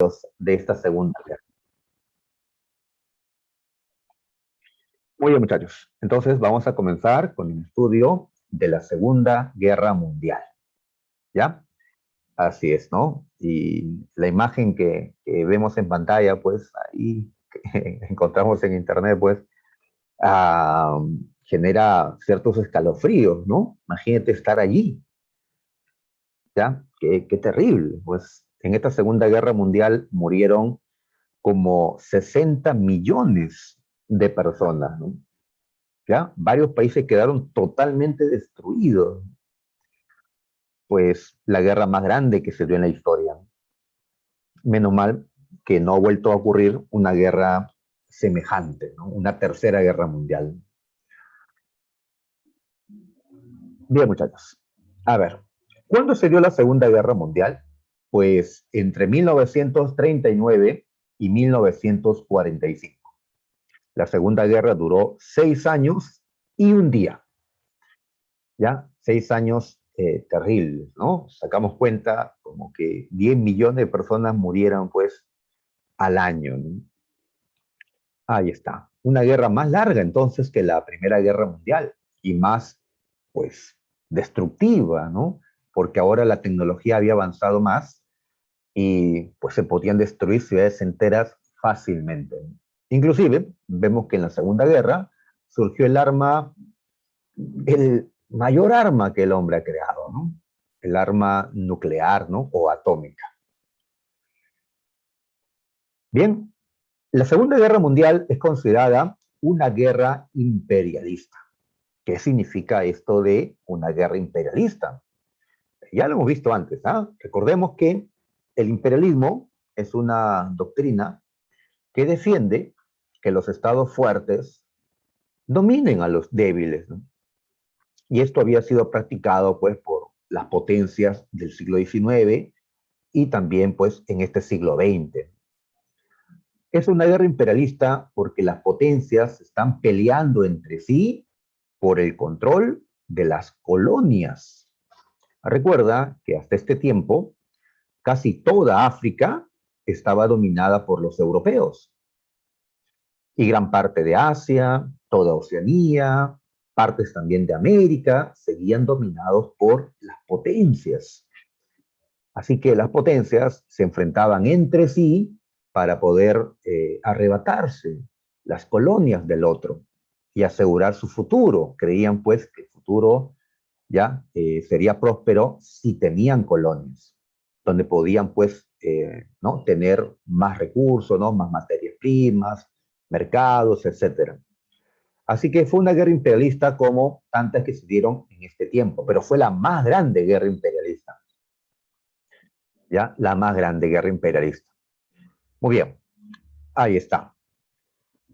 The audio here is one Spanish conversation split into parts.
hechos de esta Segunda Guerra. Muy bien, muchachos. Entonces vamos a comenzar con el estudio de la Segunda Guerra Mundial. ¿Ya? Así es, ¿no? Y la imagen que vemos en pantalla, pues ahí que encontramos en internet, pues genera ciertos escalofríos, ¿no? Imagínate estar allí, ¿ya? Qué terrible. Pues en esta Segunda Guerra Mundial murieron como 60 millones de personas, ¿no? ¿Ya? Varios países quedaron totalmente destruidos. Pues la guerra más grande que se dio en la historia. Menos mal que no ha vuelto a ocurrir una guerra semejante, ¿no? Una tercera guerra mundial. Bien, muchachos. A ver, ¿cuándo se dio la Segunda Guerra Mundial? Pues entre 1939 y 1945. La Segunda Guerra duró 6 años y un día. ¿Ya? 6 años terribles, ¿no? Sacamos cuenta como que 10 millones de personas murieron, pues, al año, ¿no? Ahí está. Una guerra más larga entonces que la Primera Guerra Mundial y más, pues, destructiva, ¿no? Porque ahora la tecnología había avanzado más y pues se podían destruir ciudades enteras fácilmente. Inclusive, vemos que en la Segunda Guerra surgió el mayor arma que el hombre ha creado, ¿no? El arma nuclear, ¿no? O atómica. Bien, la Segunda Guerra Mundial es considerada una guerra imperialista. ¿Qué significa esto de una guerra imperialista? Ya lo hemos visto antes, ¿ah? Recordemos que el imperialismo es una doctrina que defiende que los estados fuertes dominen a los débiles, ¿no? Y esto había sido practicado, pues, por las potencias del siglo XIX y también, pues, en este siglo XX. Es una guerra imperialista porque las potencias están peleando entre sí por el control de las colonias. Recuerda que hasta este tiempo casi toda África estaba dominada por los europeos y gran parte de Asia, toda Oceanía, partes también de América seguían dominados por las potencias. Así que las potencias se enfrentaban entre sí para poder arrebatarse las colonias del otro y asegurar su futuro. Creían pues que el futuro ya sería próspero si tenían colonias, donde podían pues ¿no? tener más recursos, ¿no? Más materias primas, mercados, etcétera. Así que fue una guerra imperialista como tantas que se dieron en este tiempo, pero fue la más grande guerra imperialista. ¿Ya? La más grande guerra imperialista. Muy bien, ahí está.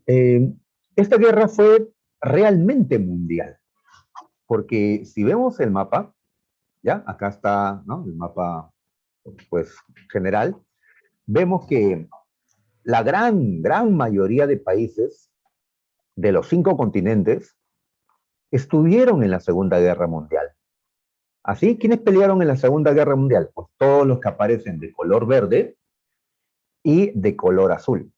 Eh, esta guerra fue realmente mundial, porque si vemos el mapa, ¿ya? Acá está, ¿no? El mapa, pues, general. Vemos que la gran mayoría de países de los 5 continentes estuvieron en la Segunda Guerra Mundial. ¿Así? ¿Quiénes pelearon en la Segunda Guerra Mundial? Pues todos los que aparecen de color verde y de color azul.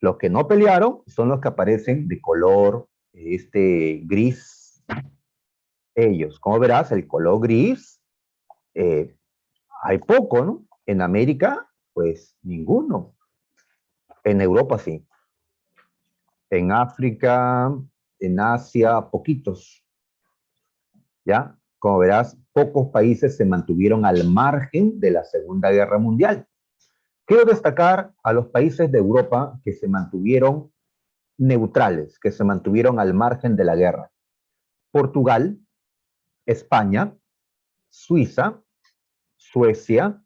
Los que no pelearon son los que aparecen de color gris. Ellos, como verás, el color gris, hay poco, ¿no? En América, pues ninguno. En Europa sí. En África, en Asia, poquitos. ¿Ya? Como verás, pocos países se mantuvieron al margen de la Segunda Guerra Mundial. Quiero destacar a los países de Europa que se mantuvieron neutrales, que se mantuvieron al margen de la guerra. Portugal, España, Suiza, Suecia,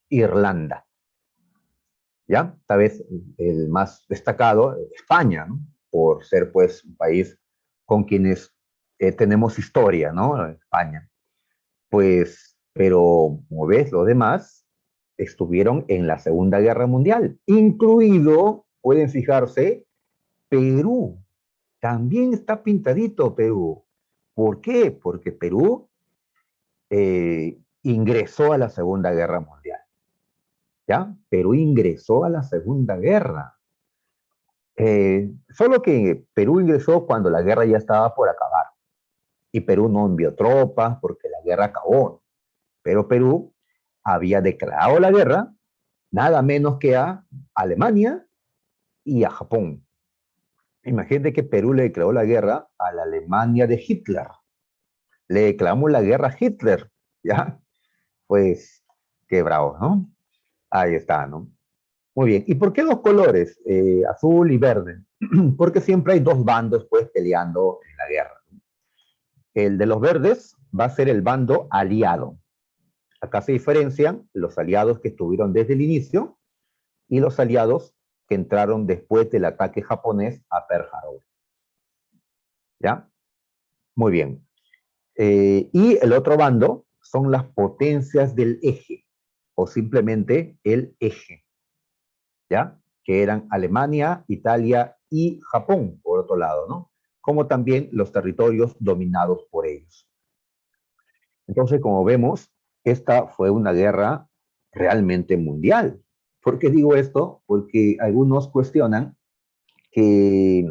Irlanda. ¿Ya? Tal vez el más destacado, España, ¿no? Por ser pues un país con quienes tenemos historia, ¿no? España. Pues, pero como ves, los demás estuvieron en la Segunda Guerra Mundial, incluido, pueden fijarse, Perú. También está pintadito Perú. ¿Por qué? Porque Perú ingresó a la Segunda Guerra Mundial. ¿ya? Perú ingresó a la Segunda Guerra. Solo que Perú ingresó cuando la guerra ya estaba por acabar y Perú no envió tropas porque la guerra acabó. Pero Perú había declarado la guerra nada menos que a Alemania y a Japón. Imagínate que Perú le declaró la guerra a la Alemania de Hitler. Le declaramos la guerra a Hitler, ¿ya? Pues, qué bravo, ¿no? Ahí está, ¿no? Muy bien. ¿Y por qué dos colores, azul y verde? Porque siempre hay dos bandos, pues, peleando en la guerra. El de los verdes va a ser el bando aliado. Acá se diferencian los aliados que estuvieron desde el inicio y los aliados que entraron después del ataque japonés a Pearl Harbor. ¿Ya? Muy bien. Y el otro bando son las potencias del eje, o simplemente el eje, ¿ya? Que eran Alemania, Italia y Japón, por otro lado, ¿no? Como también los territorios dominados por ellos. Entonces, como vemos, esta fue una guerra realmente mundial. ¿Por qué digo esto? Porque algunos cuestionan que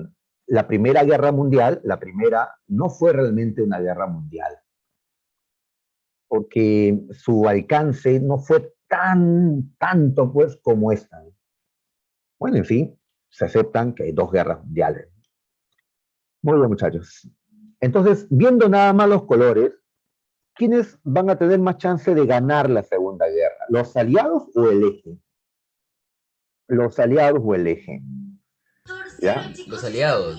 la Primera Guerra Mundial, la primera, no fue realmente una guerra mundial, porque su alcance no fue tanto pues como esta. Bueno, en fin, se aceptan que hay dos guerras mundiales. Muy bien, muchachos. Entonces, viendo nada más los colores, ¿quiénes van a tener más chance de ganar la Segunda Guerra? ¿Los aliados o el eje? Los aliados o el eje. ¿Ya? Los aliados.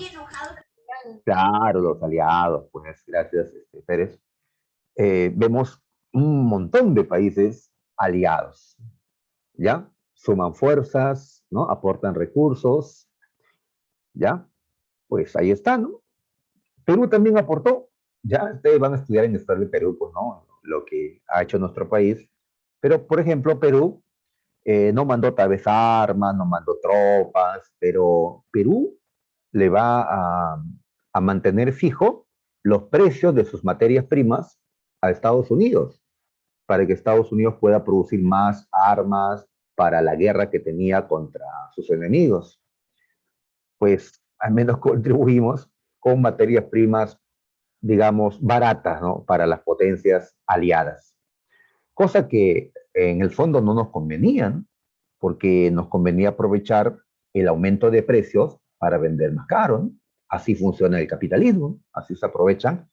Claro, los aliados, pues gracias, Pérez. Vemos un montón de países aliados, ¿ya? Suman fuerzas, ¿no? Aportan recursos, ¿ya? Pues ahí está, ¿no? Perú también aportó, ya ustedes van a estudiar en Historia de Perú, pues, ¿no? Lo que ha hecho nuestro país. Pero, por ejemplo, Perú no mandó tal vez armas, no mandó tropas, pero Perú le va a mantener fijo los precios de sus materias primas a Estados Unidos, para que Estados Unidos pueda producir más armas para la guerra que tenía contra sus enemigos. Pues al menos contribuimos con materias primas, digamos, baratas, ¿no? Para las potencias aliadas. Cosa que en el fondo no nos convenían, porque nos convenía aprovechar el aumento de precios para vender más caro, ¿no? Así funciona el capitalismo, así se aprovechan,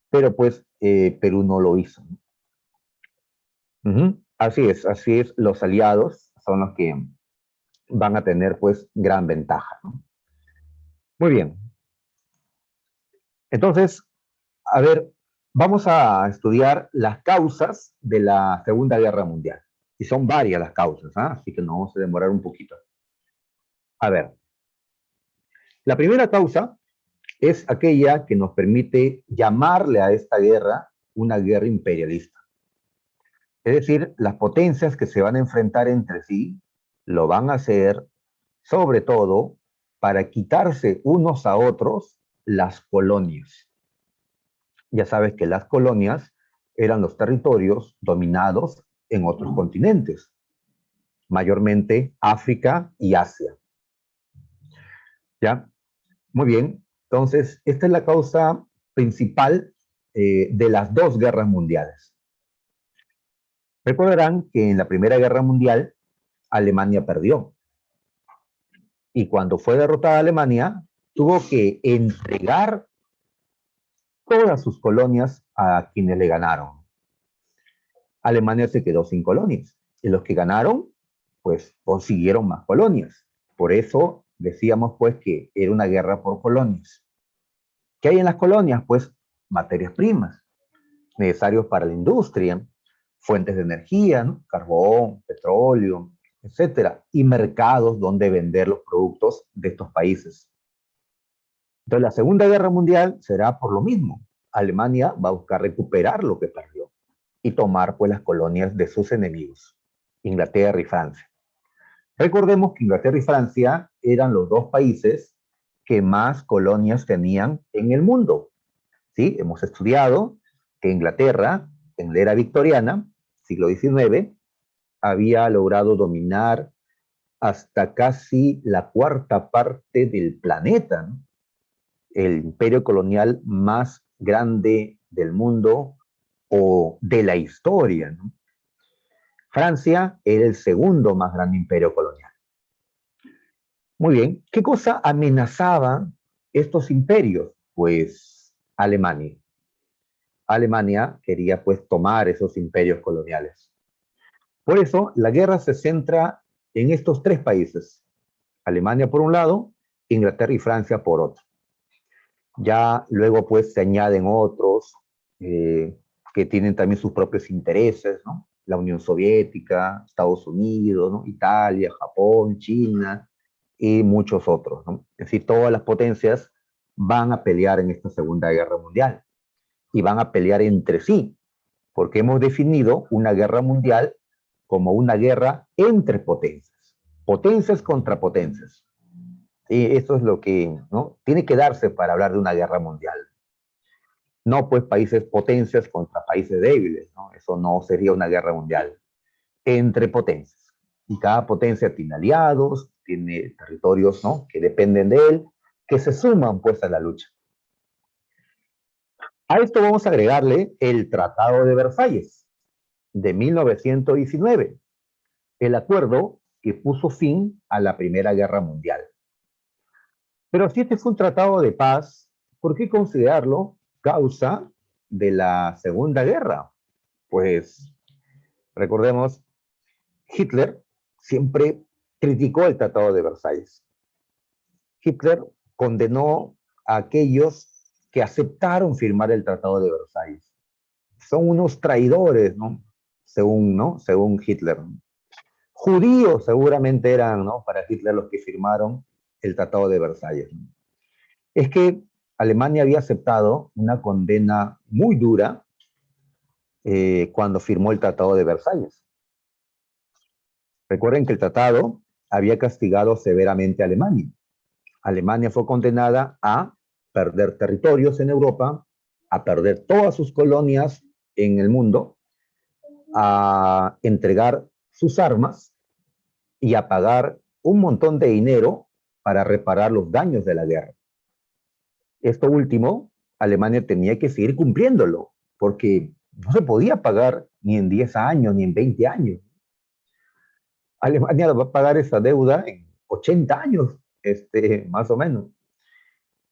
pero pues Perú no lo hizo. Así es, los aliados son los que van a tener pues gran ventaja, ¿no? Muy bien, entonces, a ver, vamos a estudiar las causas de la Segunda Guerra Mundial. Y son varias las causas, ¿ah? Así que nos vamos a demorar un poquito. A ver, la primera causa es aquella que nos permite llamarle a esta guerra una guerra imperialista. Es decir, las potencias que se van a enfrentar entre sí lo van a hacer sobre todo para quitarse unos a otros las colonias. Ya sabes que las colonias eran los territorios dominados en otros continentes, mayormente África y Asia. ¿Ya? Muy bien. Entonces, esta es la causa principal de las dos guerras mundiales. Recordarán que en la Primera Guerra Mundial Alemania perdió y cuando fue derrotada Alemania tuvo que entregar todas sus colonias a quienes le ganaron. Alemania se quedó sin colonias y los que ganaron pues consiguieron más colonias. Por eso decíamos pues que era una guerra por colonias. ¿Qué hay en las colonias? Pues materias primas necesarios para la industria, fuentes de energía, ¿no? Carbón, petróleo, etcétera, y mercados donde vender los productos de estos países. Entonces, la Segunda Guerra Mundial será por lo mismo. Alemania va a buscar recuperar lo que perdió y tomar pues las colonias de sus enemigos, Inglaterra y Francia. Recordemos que Inglaterra y Francia eran los dos países que más colonias tenían en el mundo. ¿Sí? Hemos estudiado que Inglaterra, en la era victoriana, siglo XIX, había logrado dominar hasta casi la cuarta parte del planeta, ¿no? El imperio colonial más grande del mundo o de la historia, ¿no? Francia era el segundo más grande imperio colonial. Muy bien, ¿qué cosa amenazaban estos imperios? Pues Alemania. Alemania quería pues tomar esos imperios coloniales. Por eso la guerra se centra en estos tres países. Alemania por un lado, Inglaterra y Francia por otro. Ya luego pues se añaden otros que tienen también sus propios intereses, ¿no? La Unión Soviética, Estados Unidos, ¿no? Italia, Japón, China y muchos otros, ¿no? Es decir, todas las potencias van a pelear en esta Segunda Guerra Mundial y van a pelear entre sí, porque hemos definido una guerra mundial como una guerra entre potencias, potencias contra potencias. Y eso es lo que, ¿no?, tiene que darse para hablar de una guerra mundial. No pues países potencias contra países débiles, ¿no? Eso no sería una guerra mundial. Entre potencias. Y cada potencia tiene aliados, tiene territorios, ¿no?, que dependen de él, que se suman pues a la lucha. A esto vamos a agregarle el Tratado de Versalles de 1919, el acuerdo que puso fin a la Primera Guerra Mundial. Pero si este fue un tratado de paz, ¿por qué considerarlo causa de la Segunda Guerra? Pues recordemos, Hitler siempre criticó el Tratado de Versalles. Hitler condenó a aquellos que aceptaron firmar el Tratado de Versalles. Son unos traidores, ¿no? Según Hitler. Judíos seguramente eran, ¿no?, para Hitler los que firmaron el Tratado de Versalles. Es que Alemania había aceptado una condena muy dura cuando firmó el Tratado de Versalles. Recuerden que el tratado había castigado severamente a Alemania. Alemania fue condenada a perder territorios en Europa, a perder todas sus colonias en el mundo, a entregar sus armas y a pagar un montón de dinero para reparar los daños de la guerra. Esto último, Alemania tenía que seguir cumpliéndolo, porque no se podía pagar ni en 10 años, ni en 20 años. Alemania va a pagar esa deuda en 80 años, más o menos.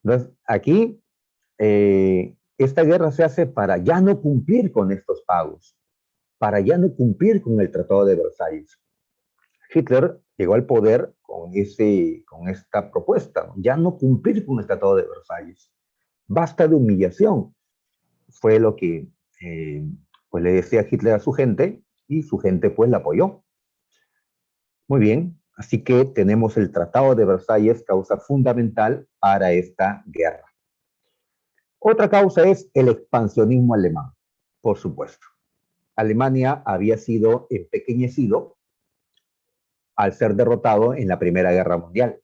Entonces, aquí, esta guerra se hace para ya no cumplir con estos pagos, para ya no cumplir con el Tratado de Versalles. Hitler llegó al poder con esta propuesta, ¿no?, ya no cumplir con el Tratado de Versalles. Basta de humillación. Fue lo que pues le decía Hitler a su gente, y su gente pues la apoyó. Muy bien, así que tenemos el Tratado de Versalles, causa fundamental para esta guerra. Otra causa es el expansionismo alemán, por supuesto. Alemania había sido empequeñecido al ser derrotado en la Primera Guerra Mundial.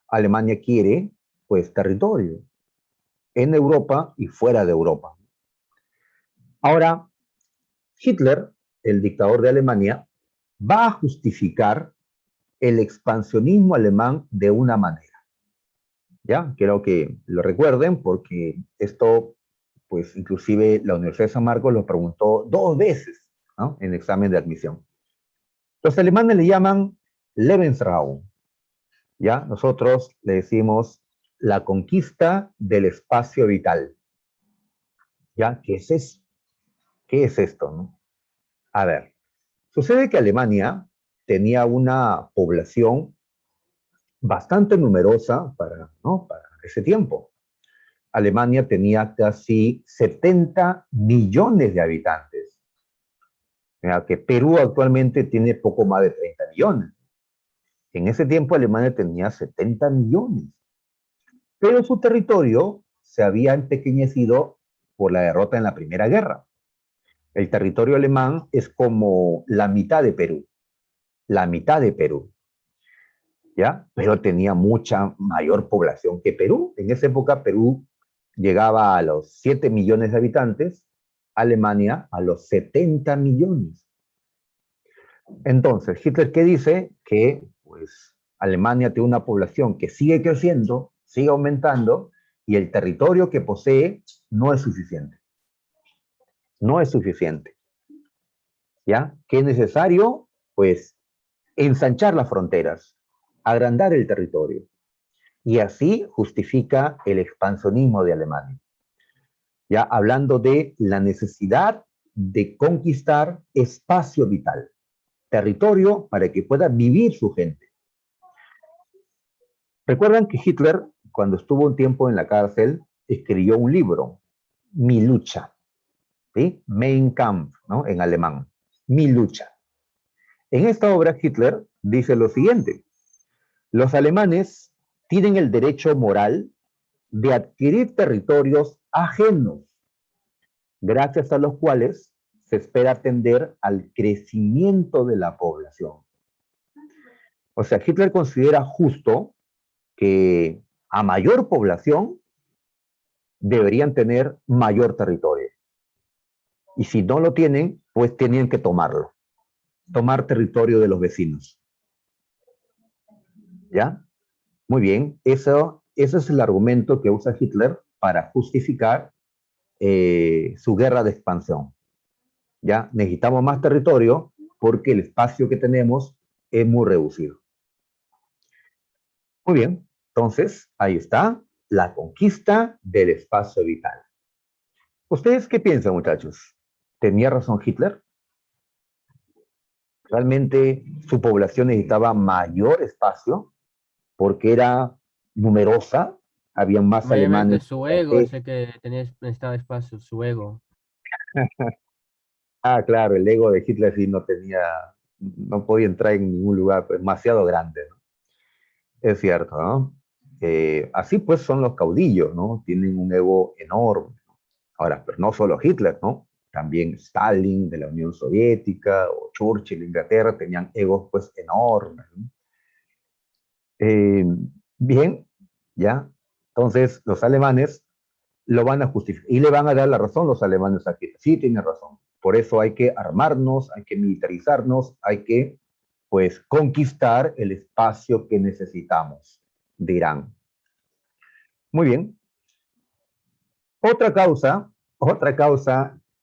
Alemania quiere, pues, territorio en Europa y fuera de Europa. Ahora, Hitler, el dictador de Alemania, va a justificar el expansionismo alemán de una manera. ¿Ya? Quiero que lo recuerden porque esto, pues inclusive la Universidad de San Marcos lo preguntó 2 veces, ¿no?, en examen de admisión. Los alemanes le llaman Lebensraum, ¿ya? Nosotros le decimos la conquista del espacio vital. ¿Ya? ¿Qué es eso? ¿Qué es esto, no? A ver, sucede que Alemania tenía una población bastante numerosa para ese tiempo. Alemania tenía casi 70 millones de habitantes. Mira, que Perú actualmente tiene poco más de 30 millones. En ese tiempo Alemania tenía 70 millones. Pero su territorio se había empequeñecido por la derrota en la Primera Guerra. El territorio alemán es como la mitad de Perú. La mitad de Perú. ¿Ya? Pero tenía mucha mayor población que Perú. En esa época Perú llegaba a los 7 millones de habitantes, Alemania a los 70 millones. Entonces, Hitler, ¿qué dice? Que pues Alemania tiene una población que sigue creciendo, sigue aumentando, y el territorio que posee no es suficiente. No es suficiente. ¿Ya? ¿Qué es necesario? Pues ensanchar las fronteras, agrandar el territorio. Y así justifica el expansionismo de Alemania. Ya hablando de la necesidad de conquistar espacio vital, territorio para que pueda vivir su gente. Recuerdan que Hitler, cuando estuvo un tiempo en la cárcel, escribió un libro, Mi lucha, ¿sí? Mein Kampf, ¿no? En alemán, Mi lucha. En esta obra, Hitler dice lo siguiente: los alemanes tienen el derecho moral de adquirir territorios ajenos, gracias a los cuales se espera atender al crecimiento de la población. O sea, Hitler considera justo que a mayor población deberían tener mayor territorio. Y si no lo tienen, pues tenían que tomarlo, tomar territorio de los vecinos. ¿Ya? Muy bien, ese es el argumento que usa Hitler para justificar su guerra de expansión. ¿Ya? Necesitamos más territorio porque el espacio que tenemos es muy reducido. Muy bien, entonces ahí está la conquista del espacio vital. ¿Ustedes qué piensan, muchachos? ¿Tenía razón Hitler? ¿Realmente su población necesitaba mayor espacio porque era numerosa? Había más Obviamente alemanes su ego es franceses. el que tenía, necesitaba espacio, su ego. Ah, claro, el ego de Hitler sí no tenía, no podía entrar en ningún lugar, pues demasiado grande, ¿no? Es cierto, ¿no? Así pues son los caudillos, ¿no? Tienen un ego enorme. Ahora, pero no solo Hitler, ¿no? También Stalin de la Unión Soviética o Churchill de Inglaterra tenían egos pues enormes, ¿no? Eh, bien, ya. Entonces, los alemanes lo van a justificar y le van a dar la razón los alemanes a Hitler. Sí, tiene razón. Por eso hay que armarnos, hay que militarizarnos, hay que, pues, conquistar el espacio que necesitamos, dirán. Muy bien. Otra causa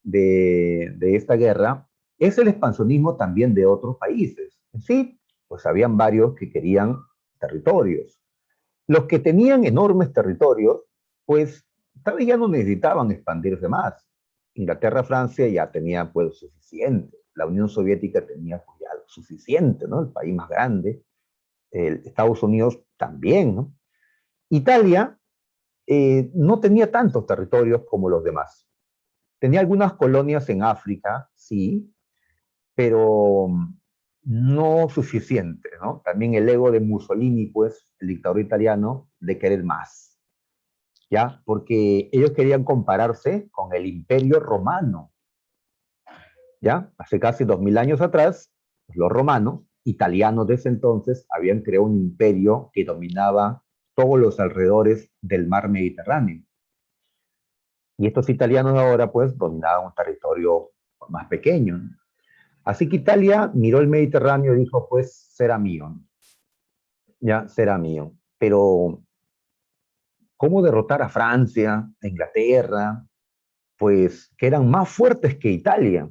de esta guerra es el expansionismo también de otros países. Sí, pues habían varios que querían territorios. Los que tenían enormes territorios, pues tal vez ya no necesitaban expandirse más. Inglaterra, Francia ya tenían pues suficiente. La Unión Soviética tenía pues, ya lo suficiente, ¿no? El país más grande. Estados Unidos también, ¿no? Italia no tenía tantos territorios como los demás. Tenía algunas colonias en África, sí, pero no suficiente, ¿no? También el ego de Mussolini, pues, el dictador italiano, de querer más, ¿ya? Porque ellos querían compararse con el Imperio Romano, ¿ya? Hace casi 2000 años atrás, los romanos, italianos de ese entonces, habían creado un imperio que dominaba todos los alrededores del mar Mediterráneo. Y estos italianos ahora, pues, dominaban un territorio más pequeño, ¿no? Así que Italia miró el Mediterráneo y dijo, pues, será mío, ya, será mío. Pero, ¿cómo derrotar a Francia, a Inglaterra, pues, que eran más fuertes que Italia?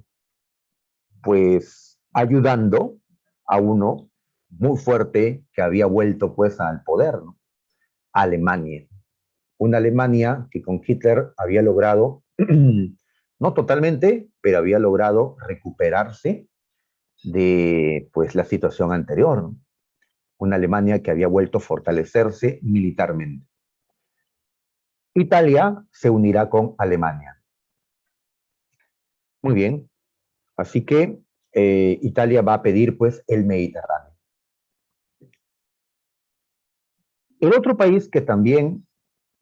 Pues, ayudando a uno muy fuerte que había vuelto, pues, al poder, ¿no? Alemania. Una Alemania que con Hitler había logrado, no totalmente, pero había logrado recuperarse de pues la situación anterior, ¿no? Una Alemania que había vuelto a fortalecerse militarmente. Italia se unirá con Alemania. Muy bien, así que Italia va a pedir pues el Mediterráneo. El otro país que también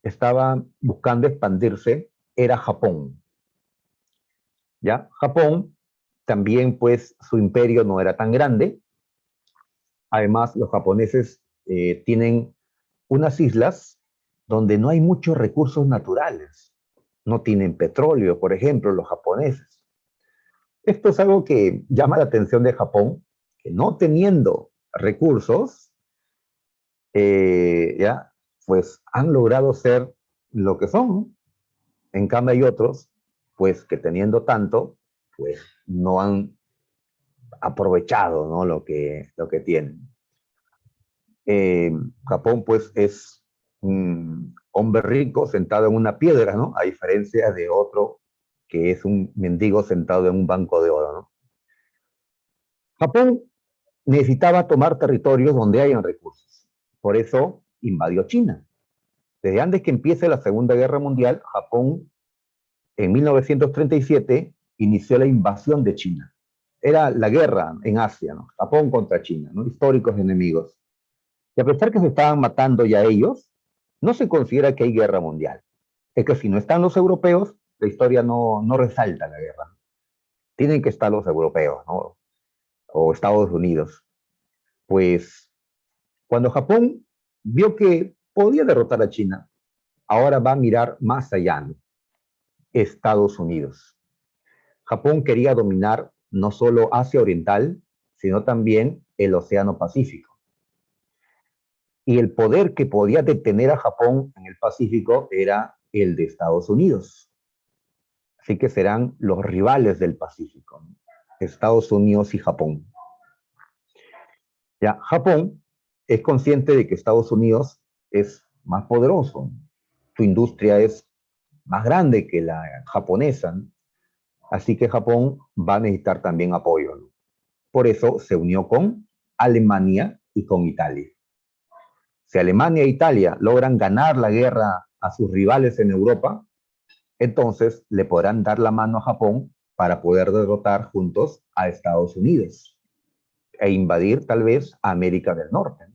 estaba buscando expandirse era Japón. ¿Ya? Japón también pues su imperio no era tan grande. Además, los japoneses tienen unas islas donde no hay muchos recursos naturales. No tienen petróleo, por ejemplo, los japoneses. Esto es algo que llama la atención de Japón que no teniendo recursos, ya, pues han logrado ser lo que son. En cambio hay otros, pues que teniendo tanto, pues no han aprovechado, ¿no? Lo que tienen. Eh, Japón, pues, es un hombre rico sentado en una piedra, ¿no? A diferencia de otro que es un mendigo sentado en un banco de oro, ¿no? Japón necesitaba tomar territorios donde hayan recursos. Por eso invadió China. Desde antes que empiece la Segunda Guerra Mundial, Japón en 1937 inició la invasión de China. Era la guerra en Asia, ¿no? Japón contra China, ¿no? Históricos enemigos. Y a pesar que se estaban matando ya ellos, no se considera que hay guerra mundial. Es que si no están los europeos, la historia no resalta la guerra. Tienen que estar los europeos, ¿no? O Estados Unidos. Pues cuando Japón vio que podía derrotar a China, ahora va a mirar más allá, ¿no? Estados Unidos. Japón quería dominar no solo Asia Oriental, sino también el Océano Pacífico. Y el poder que podía detener a Japón en el Pacífico era el de Estados Unidos. Así que serán los rivales del Pacífico, ¿no? Estados Unidos y Japón. Ya, Japón es consciente de que Estados Unidos es más poderoso, su industria es más grande que la japonesa, ¿no? Así que Japón va a necesitar también apoyo, ¿no? Por eso se unió con Alemania y con Italia. Si Alemania e Italia logran ganar la guerra a sus rivales en Europa, entonces le podrán dar la mano a Japón para poder derrotar juntos a Estados Unidos e invadir tal vez a América del Norte.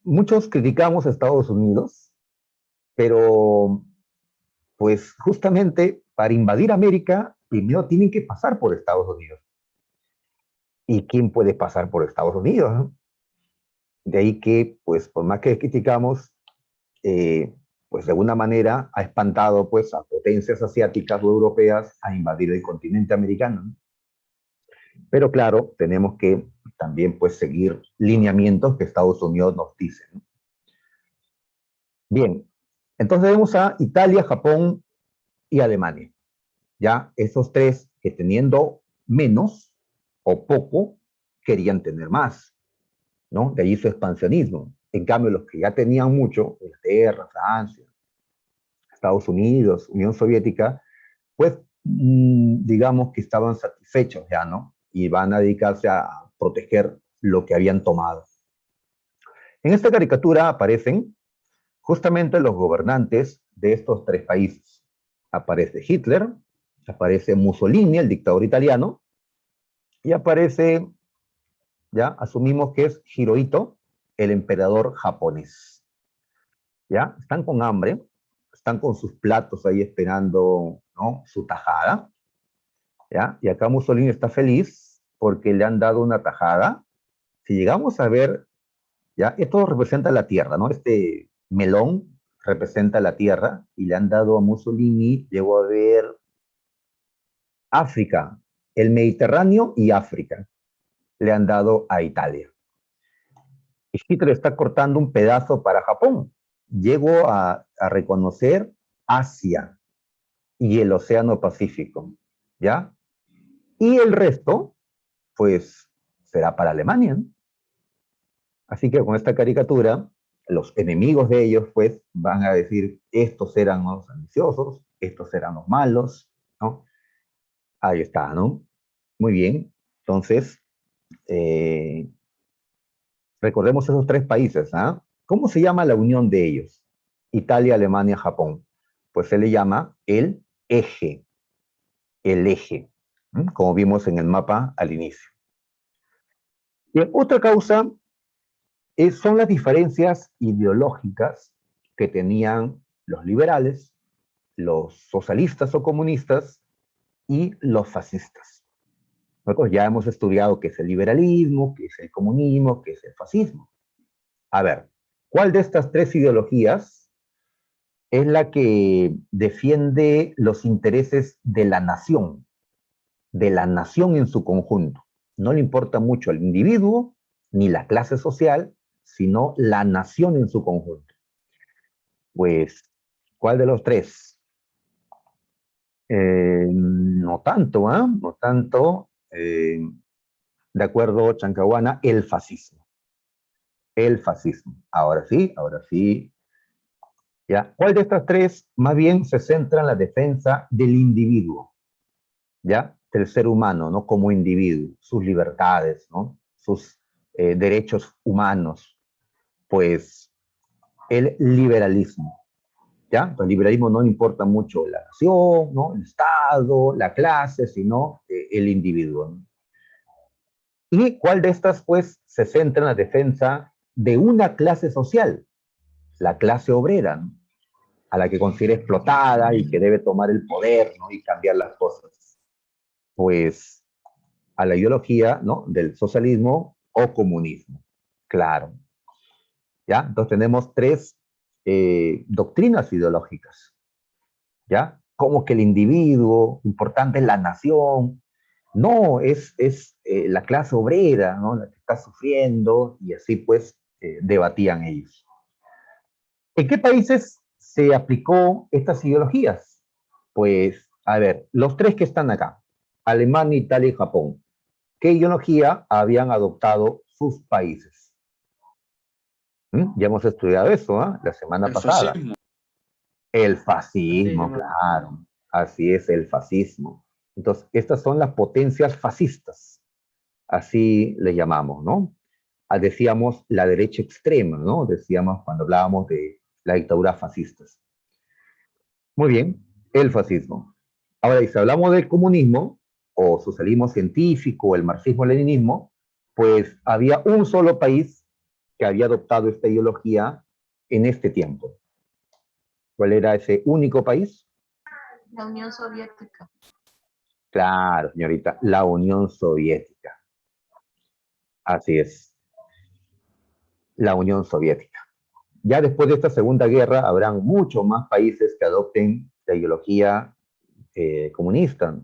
Muchos criticamos a Estados Unidos, pero pues justamente para invadir América, primero tienen que pasar por Estados Unidos. ¿Y quién puede pasar por Estados Unidos, no? De ahí que, pues, por más que criticamos, pues de alguna manera ha espantado pues a potencias asiáticas o europeas a invadir el continente americano, ¿no? Pero claro, tenemos que también pues seguir lineamientos que Estados Unidos nos dice, ¿no? Bien, entonces vemos a Italia, Japón y Alemania. Ya esos tres que teniendo menos o poco querían tener más, ¿no? De allí su expansionismo. En cambio, los que ya tenían mucho, Inglaterra, Francia, Estados Unidos, Unión Soviética, pues digamos que estaban satisfechos ya, ¿no? Y van a dedicarse a proteger lo que habían tomado. En esta caricatura aparecen justamente los gobernantes de estos tres países. Aparece Hitler, aparece Mussolini, el dictador italiano, y aparece, ya asumimos que es Hirohito, el emperador japonés. ¿Ya? Están con hambre, están con sus platos ahí esperando, ¿no? Su tajada, ¿ya? Y acá Mussolini está feliz porque le han dado una tajada. Si llegamos a ver, ¿ya? Esto representa la tierra, ¿no? Este melón representa la tierra y le han dado a Mussolini, llegó a ver África, el Mediterráneo y África, le han dado a Italia. Y Hitler está cortando un pedazo para Japón. Llegó a reconocer Asia y el Océano Pacífico, ¿ya? Y el resto, pues, será para Alemania, ¿no? Así que con esta caricatura, los enemigos de ellos, pues, van a decir, estos eran los ambiciosos, estos eran los malos, ¿no? Ahí está, ¿no? Muy bien. Entonces, eh, recordemos esos tres países, ¿ah? ¿Cómo se llama la unión de ellos? Italia, Alemania, Japón. Pues se le llama el eje, ¿m? Como vimos en el mapa al inicio. Y otra causa son las diferencias ideológicas que tenían los liberales, los socialistas o comunistas y los fascistas. Nosotros ya hemos estudiado qué es el liberalismo, qué es el comunismo, qué es el fascismo. A ver, ¿cuál de estas tres ideologías es la que defiende los intereses de la nación? de la nación en su conjunto. No le importa mucho al individuo ni la clase social, sino la nación en su conjunto. Pues, ¿cuál de los tres? No tanto, ¿ah? No tanto. De acuerdo, Chancahuana, el fascismo. El fascismo. Ahora sí. ¿Ya? ¿Cuál de estas tres más bien se centra en la defensa del individuo? ¿Ya? Del ser humano, ¿no? Como individuo, sus libertades, ¿no? Sus derechos humanos. Pues el liberalismo. ¿Ya? Pues el liberalismo no le importa mucho la nación, ¿no? El Estado, la clase, sino el individuo, ¿no? ¿Y cuál de estas, pues, se centra en la defensa de una clase social? La clase obrera, ¿no? A la que considera explotada y que debe tomar el poder, ¿no? Y cambiar las cosas. Pues a la ideología, ¿no? Del socialismo o comunismo. Claro. ¿Ya? Entonces tenemos tres doctrinas ideológicas. ¿Ya? Como que el individuo, importante es la nación, no, es la clase obrera, ¿no? La que está sufriendo, y así pues debatían ellos. ¿En qué países se aplicó estas ideologías? Pues, a ver, los tres que están acá, Alemania, Italia y Japón, ¿qué ideología habían adoptado sus países? Ya hemos estudiado eso, ¿eh? La semana pasada. Fascismo. El fascismo, Fascismo. claro. Así es, el fascismo. Entonces, estas son las potencias fascistas. Así le llamamos, ¿no? Decíamos la derecha extrema, ¿no? Decíamos cuando hablábamos de la dictadura fascistas. Muy bien, el fascismo. Ahora, y si hablamos del comunismo, o socialismo científico, o el marxismo-leninismo, pues había un solo país que había adoptado esta ideología en este tiempo. ¿Cuál era ese único país? La Unión Soviética. Claro, señorita, la Unión Soviética. Así es, la Unión Soviética. Ya después de esta Segunda Guerra habrán muchos más países que adopten la ideología comunista.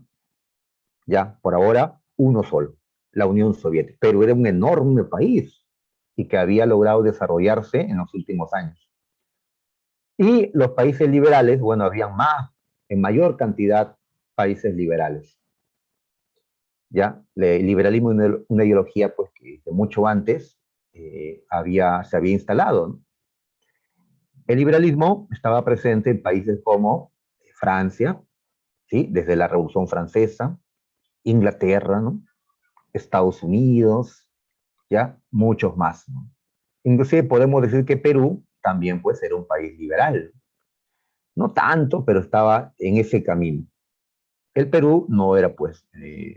Ya, por ahora, uno solo, la Unión Soviética. Pero era un enorme país y que había logrado desarrollarse en los últimos años. Y los países liberales, bueno, habían más, en mayor cantidad, países liberales. ¿Ya? El liberalismo es una ideología pues, que mucho antes se había instalado, ¿no? El liberalismo estaba presente en países como Francia, ¿sí? Desde la Revolución Francesa, Inglaterra, ¿no? Estados Unidos, ¿ya? Muchos más, ¿no? Inclusive podemos decir que Perú también puede ser un país liberal. No tanto, pero estaba en ese camino. El Perú no era, pues,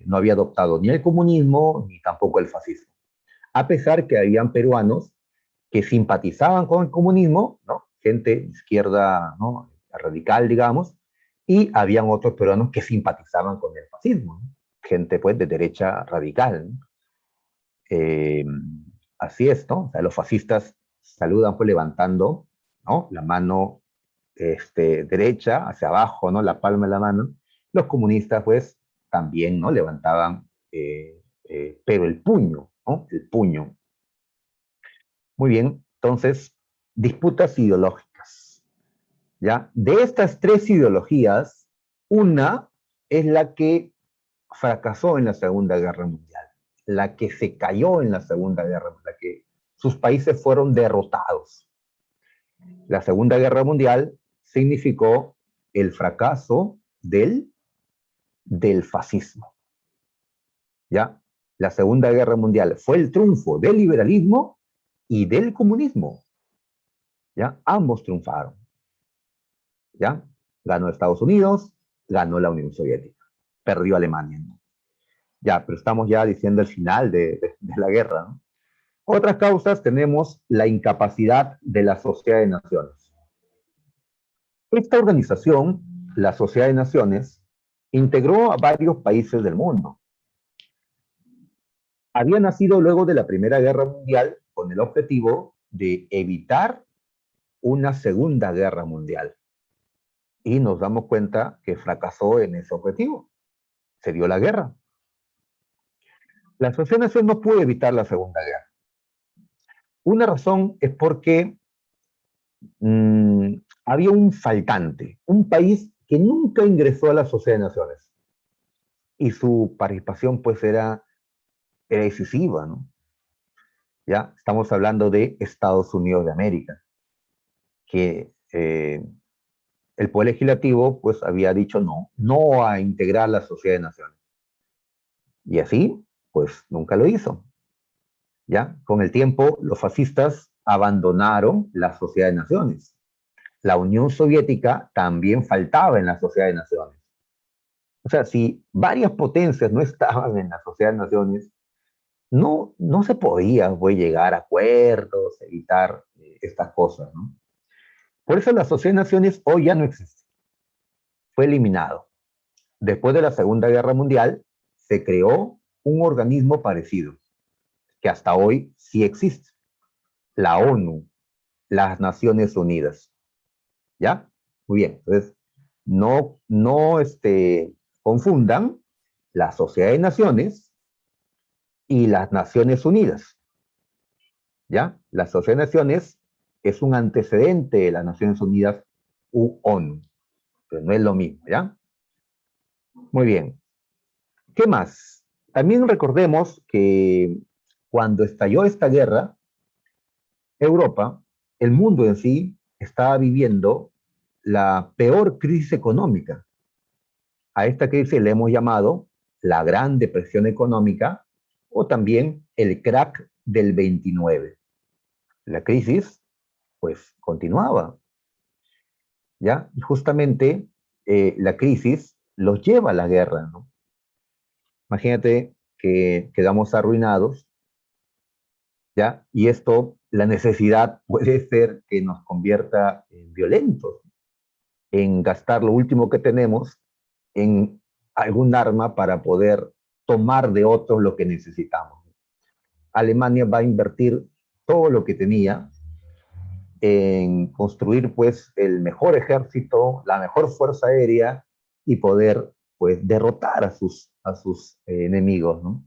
no había adoptado ni el comunismo ni tampoco el fascismo. A pesar que habían peruanos que simpatizaban con el comunismo, ¿no? Gente de izquierda, ¿no? Radical, digamos, y habían otros peruanos que simpatizaban con el fascismo, ¿no? Gente, pues, de derecha radical, ¿no? Eh, Así es, ¿no? O sea, los fascistas saludan, pues, levantando, ¿no? La mano derecha hacia abajo, ¿no? La palma de la mano. Los comunistas, pues, también, ¿no? Levantaban, pero el puño, ¿no? El puño. Muy bien, entonces, disputas ideológicas, ¿ya? De estas tres ideologías, una es la que fracasó en la Segunda Guerra Mundial, la que se cayó en la Segunda Guerra Mundial, la que sus países fueron derrotados. La Segunda Guerra Mundial significó el fracaso del fascismo, ¿ya? La Segunda Guerra Mundial fue el triunfo del liberalismo y del comunismo, ¿ya? Ambos triunfaron, ¿ya? Ganó Estados Unidos, ganó la Unión Soviética, perdió Alemania, ¿no? Ya, pero estamos ya diciendo el final de la guerra, ¿no? Otras causas tenemos la incapacidad de la Sociedad de Naciones. Esta organización, la Sociedad de Naciones, integró a varios países del mundo. Había nacido luego de la Primera Guerra Mundial con el objetivo de evitar una Segunda Guerra Mundial. Y nos damos cuenta que fracasó en ese objetivo. Se dio la guerra. La Asociación no pudo evitar la Segunda Guerra. Una razón es porque había un faltante, un país que nunca ingresó a la Sociedad de Naciones y su participación pues era decisiva, ¿no? Ya estamos hablando de Estados Unidos de América, que el Poder Legislativo pues había dicho no a integrar la Sociedad de Naciones. Y así pues nunca lo hizo. ¿Ya? Con el tiempo los fascistas abandonaron la Sociedad de Naciones. La Unión Soviética también faltaba en la Sociedad de Naciones. O sea, si varias potencias no estaban en la Sociedad de Naciones, no se podía pues, llegar a acuerdos, evitar estas cosas, ¿no? Por eso la Sociedad de Naciones hoy ya no existe. Fue eliminado. Después de la Segunda Guerra Mundial, se creó un organismo parecido, que hasta hoy sí existe, la ONU, las Naciones Unidas. ¿Ya? Muy bien. Entonces, no confundan la Sociedad de Naciones y las Naciones Unidas. ¿Ya? La Sociedad de Naciones es un antecedente de las Naciones Unidas u ONU, pero no es lo mismo, ¿ya? Muy bien. ¿Qué más? También recordemos que cuando estalló esta guerra, Europa, el mundo en sí, estaba viviendo la peor crisis económica. A esta crisis le hemos llamado la Gran Depresión Económica o también el crack del 29. La crisis, pues, continuaba, ¿ya? Y justamente la crisis los lleva a la guerra, ¿no? Imagínate que quedamos arruinados, ¿ya? Y esto, la necesidad puede ser que nos convierta en violentos, en gastar lo último que tenemos en algún arma para poder tomar de otros lo que necesitamos. Alemania va a invertir todo lo que tenía en construir pues el mejor ejército, la mejor fuerza aérea y poder pues derrotar a sus enemigos, ¿no?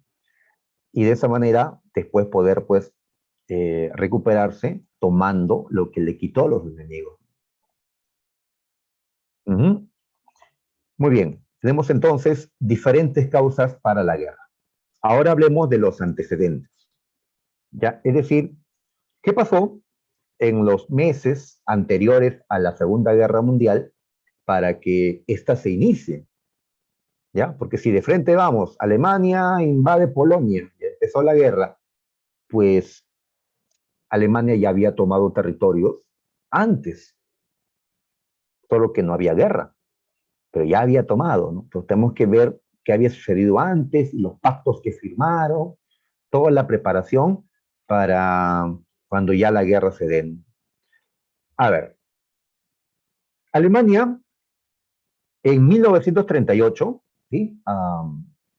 Y de esa manera después poder pues recuperarse tomando lo que le quitó a los enemigos. Muy bien, tenemos entonces diferentes causas para la guerra. Ahora hablemos de los antecedentes. ¿Ya? Es decir, ¿qué pasó en los meses anteriores a la Segunda Guerra Mundial para que ésta se inicie? ¿Ya? Porque si de frente vamos, Alemania invade Polonia y empezó la guerra, pues Alemania ya había tomado territorios antes, solo que no había guerra, pero ya había tomado, ¿no? Entonces tenemos que ver qué había sucedido antes, los pactos que firmaron, toda la preparación para cuando ya la guerra se dé. A ver, Alemania en 1938, ¿sí?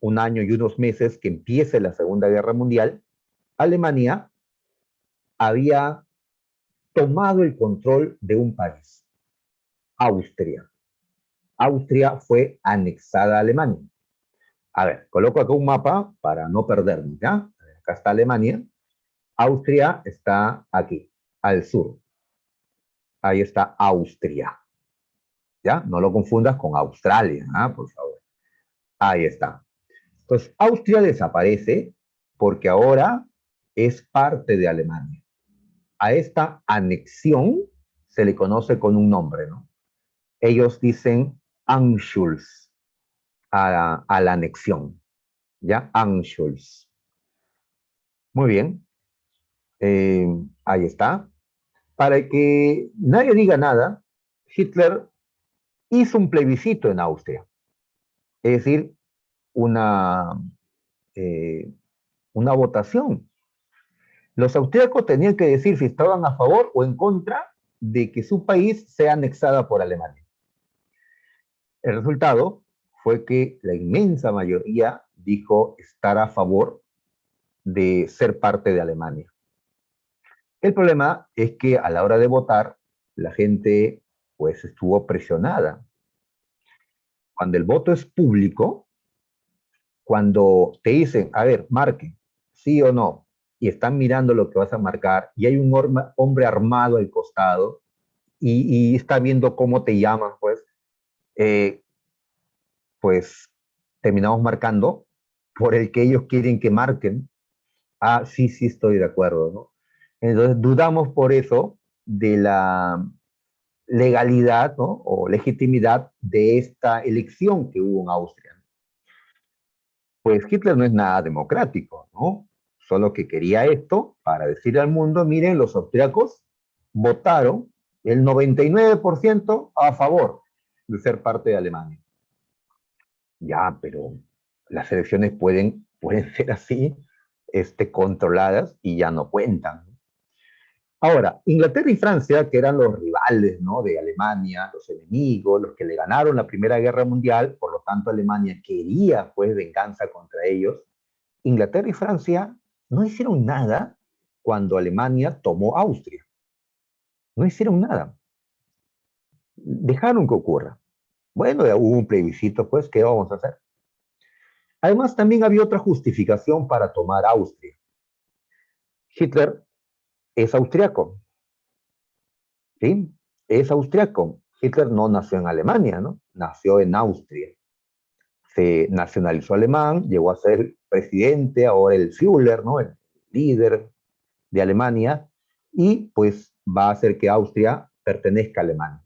Un año y unos meses que empiece la Segunda Guerra Mundial, Alemania había tomado el control de un país, Austria. Austria fue anexada a Alemania. A ver, coloco acá un mapa para no perderme, ¿ya? Acá está Alemania. Austria está aquí, al sur. Ahí está Austria. ¿Ya? No lo confundas con Australia, ¿ah? Por favor. Ahí está. Entonces, Austria desaparece porque ahora es parte de Alemania. A esta anexión se le conoce con un nombre, ¿no? Ellos dicen Anschluss a la anexión, ¿ya? Anschluss. Muy bien. Ahí está. Para que nadie diga nada, Hitler hizo un plebiscito en Austria. Es decir, una, eh, una votación. Los austríacos tenían que decir si estaban a favor o en contra de que su país sea anexada por Alemania. El resultado fue que la inmensa mayoría dijo estar a favor de ser parte de Alemania. El problema es que a la hora de votar, la gente pues estuvo presionada. Cuando el voto es público, cuando te dicen, a ver, marque, sí o no, y están mirando lo que vas a marcar, y hay un hombre armado al costado, y está viendo cómo te llaman, eh, pues terminamos marcando por el que ellos quieren que marquen. Ah, sí, sí, estoy de acuerdo, ¿no? Entonces dudamos por eso de la legalidad, ¿no? O legitimidad de esta elección que hubo en Austria. Pues Hitler no es nada democrático, ¿no? Solo que quería esto para decir al mundo, miren, los austriacos votaron el 99% a favor de ser parte de Alemania. Ya, pero las elecciones pueden ser así, controladas y ya no cuentan. Ahora, Inglaterra y Francia, que eran los rivales, ¿no?, de Alemania, los enemigos, los que le ganaron la Primera Guerra Mundial, por lo tanto Alemania quería pues venganza contra ellos. Inglaterra y Francia no hicieron nada cuando Alemania tomó Austria. No hicieron nada. Dejaron que ocurra. Bueno, ya hubo un plebiscito, pues, ¿qué vamos a hacer? Además, también había otra justificación para tomar Austria. Hitler es austriaco, ¿sí? Es austriaco. Hitler no nació en Alemania, ¿no? Nació en Austria. Se nacionalizó alemán, llegó a ser presidente, ahora el Führer, ¿no? El líder de Alemania, y pues va a hacer que Austria pertenezca a Alemania.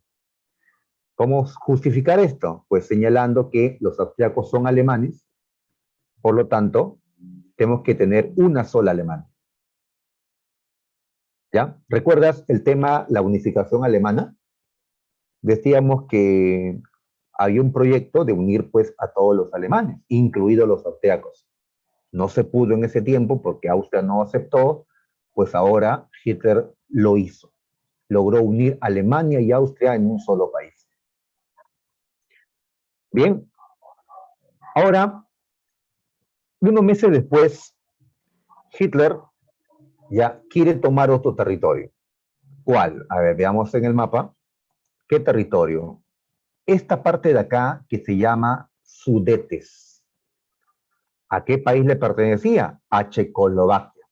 ¿Cómo justificar esto? Pues señalando que los austriacos son alemanes, por lo tanto, tenemos que tener una sola Alemania. ¿Ya? ¿Recuerdas el tema, la unificación alemana? Decíamos que había un proyecto de unir pues a todos los alemanes, incluidos los austriacos. No se pudo en ese tiempo porque Austria no aceptó, pues ahora Hitler lo hizo. Logró unir Alemania y Austria en un solo país. Bien, ahora, unos meses después, Hitler ya quiere tomar otro territorio. ¿Cuál? A ver, veamos en el mapa. ¿Qué territorio? Esta parte de acá que se llama Sudetes. ¿A qué país le pertenecía? A Checoslovaquia,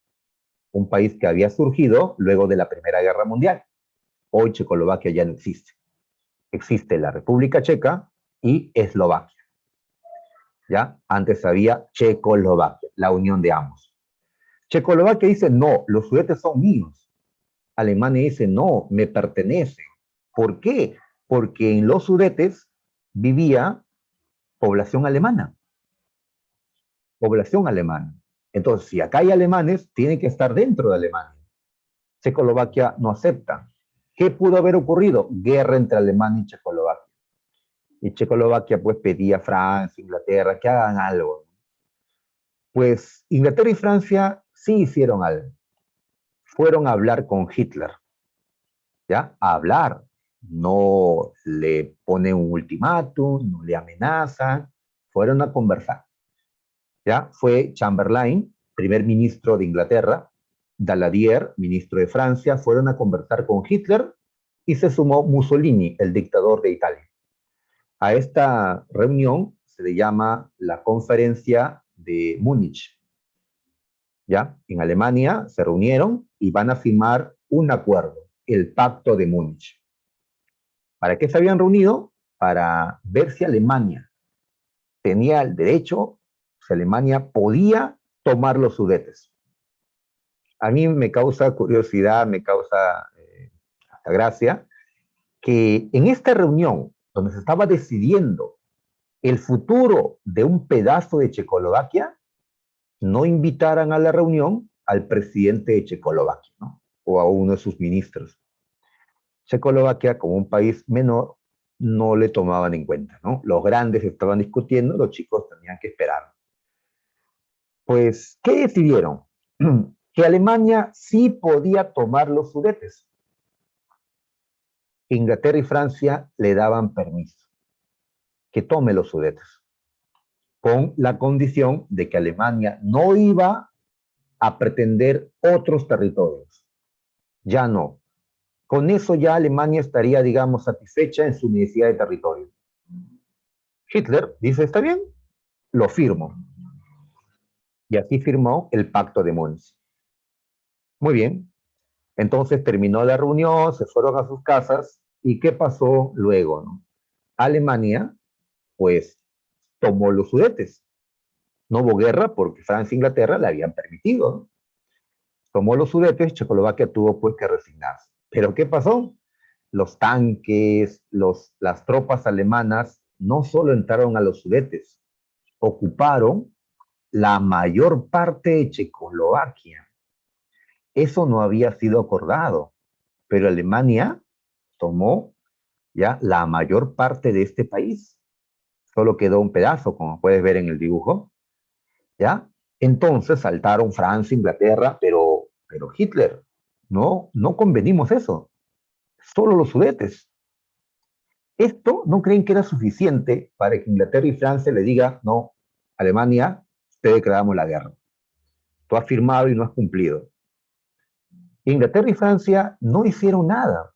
un país que había surgido luego de la Primera Guerra Mundial. Hoy Checoslovaquia ya no existe. Existe la República Checa y Eslovaquia. ¿Ya? Antes había Checoslovaquia, la unión de ambos. Checoslovaquia dice, no, los Sudetes son míos. Alemania dice, no, me pertenecen. ¿Por qué? Porque en los Sudetes vivía población alemana. Población alemana. Entonces, si acá hay alemanes, tienen que estar dentro de Alemania. Checoslovaquia no acepta. ¿Qué pudo haber ocurrido? Guerra entre Alemania y Checoslovaquia. Y Checoslovaquia pues pedía a Francia, Inglaterra, que hagan algo. Pues Inglaterra y Francia sí hicieron algo. Fueron a hablar con Hitler. ¿Ya? A hablar. No le ponen un ultimátum, no le amenazan. Fueron a conversar. ¿Ya? Fue Chamberlain, primer ministro de Inglaterra, Daladier, ministro de Francia, fueron a conversar con Hitler y se sumó Mussolini, el dictador de Italia. A esta reunión se le llama la Conferencia de Múnich. ¿Ya? En Alemania se reunieron y van a firmar un acuerdo, el Pacto de Múnich. ¿Para qué se habían reunido? Para ver si Alemania tenía el derecho, si Alemania podía tomar los Sudetes. A mí me causa curiosidad, me causa hasta gracia, que en esta reunión, donde se estaba decidiendo el futuro de un pedazo de Checoslovaquia, no invitaran a la reunión al presidente de Checoslovaquia, ¿no? O a uno de sus ministros. Checoslovaquia, como un país menor, no le tomaban en cuenta, ¿no? Los grandes estaban discutiendo, los chicos tenían que esperar. Pues, ¿qué decidieron? Que Alemania sí podía tomar los Sudetes. Inglaterra y Francia le daban permiso que tome los Sudetes, con la condición de que Alemania no iba a pretender otros territorios. Ya no. Con eso ya Alemania estaría, digamos, satisfecha en su necesidad de territorio. Hitler dice, está bien, lo firmo. Y así firmó el Pacto de Múnich. Muy bien. Entonces terminó la reunión, se fueron a sus casas. ¿Y qué pasó luego, no? Alemania, pues, tomó los Sudetes. No hubo guerra porque Francia e Inglaterra le habían permitido, ¿no? Tomó los Sudetes, Checoslovaquia tuvo pues que resignarse. ¿Pero qué pasó? Los tanques, las tropas alemanas no solo entraron a los Sudetes, ocuparon la mayor parte de Checoslovaquia. Eso no había sido acordado, pero Alemania tomó ya la mayor parte de este país. Solo quedó un pedazo, como puedes ver en el dibujo, ¿ya? Entonces saltaron Francia, Inglaterra, pero Hitler, no convenimos eso, solo los Sudetes. Esto no creen que era suficiente para que Inglaterra y Francia le digan, no, Alemania, te declaramos la guerra. Tú has firmado y no has cumplido. Inglaterra y Francia no hicieron nada.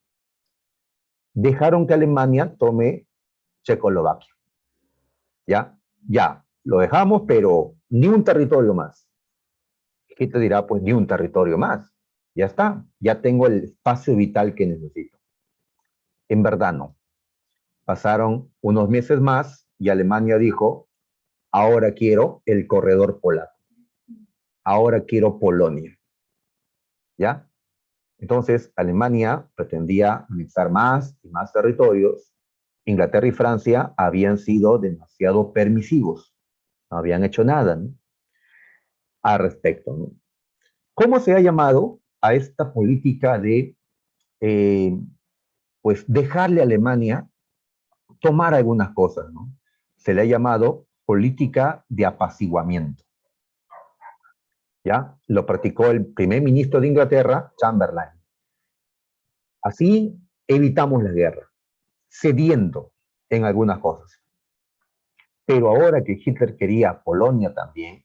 Dejaron que Alemania tome Checoslovaquia. ¿Ya? Ya, lo dejamos, pero ni un territorio más. Hitler dirá, pues ni un territorio más. Ya está, ya tengo el espacio vital que necesito. En verdad no. Pasaron unos meses más y Alemania dijo, ahora quiero el corredor polaco. Ahora quiero Polonia. ¿Ya? Entonces, Alemania pretendía anexar más y más territorios. Inglaterra y Francia habían sido demasiado permisivos. No habían hecho nada, ¿no? Al respecto, ¿no? ¿Cómo se ha llamado a esta política de eh, pues dejarle a Alemania tomar algunas cosas, ¿no? Se le ha llamado política de apaciguamiento. ¿Ya? Lo practicó el primer ministro de Inglaterra, Chamberlain. Así evitamos la guerra, cediendo en algunas cosas. Pero ahora que Hitler quería Polonia también,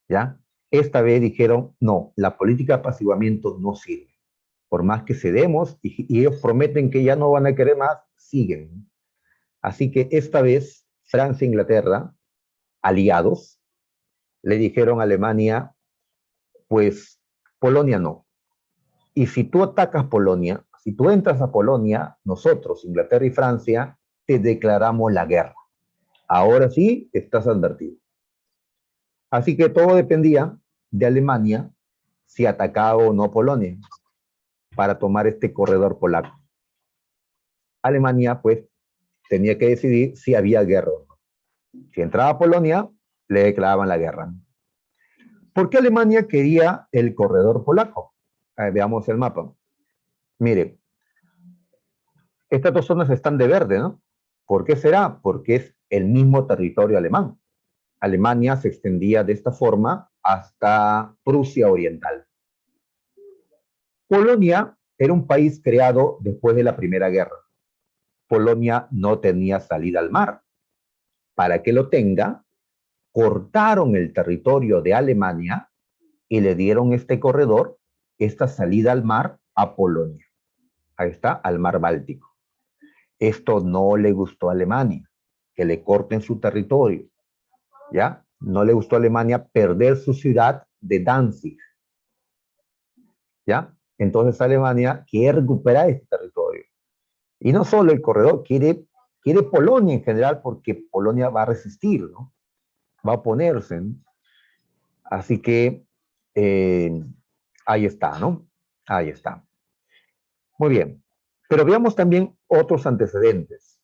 ¿ya? Esta vez dijeron, no, la política de apaciguamiento no sirve. Por más que cedemos y ellos prometen que ya no van a querer más, siguen. Así que esta vez Francia e Inglaterra, aliados, le dijeron a Alemania, pues Polonia no. Y si tú atacas Polonia, si tú entras a Polonia, nosotros, Inglaterra y Francia, te declaramos la guerra. Ahora sí, estás advertido. Así que todo dependía de Alemania si atacaba o no Polonia para tomar este corredor polaco. Alemania, pues, tenía que decidir si había guerra o no. Si entraba a Polonia, le declaraban la guerra. ¿Por qué Alemania quería el corredor polaco? Veamos el mapa. Mire, estas dos zonas están de verde, ¿no? ¿Por qué será? Porque es el mismo territorio alemán. Alemania se extendía de esta forma hasta Prusia Oriental. Polonia era un país creado después de la Primera Guerra. Polonia no tenía salida al mar. Para que lo tenga, cortaron el territorio de Alemania y le dieron este corredor, esta salida al mar a Polonia. Ahí está, al mar Báltico. Esto no le gustó a Alemania, que le corten su territorio, ¿ya? No le gustó a Alemania perder su ciudad de Danzig, ¿ya? Entonces Alemania quiere recuperar este territorio. Y no solo el corredor, quiere Polonia en general, porque Polonia va a resistir, ¿no? Va a oponerse, ¿no? Así que ahí está, ¿no? Ahí está. Muy bien. Pero veamos también otros antecedentes.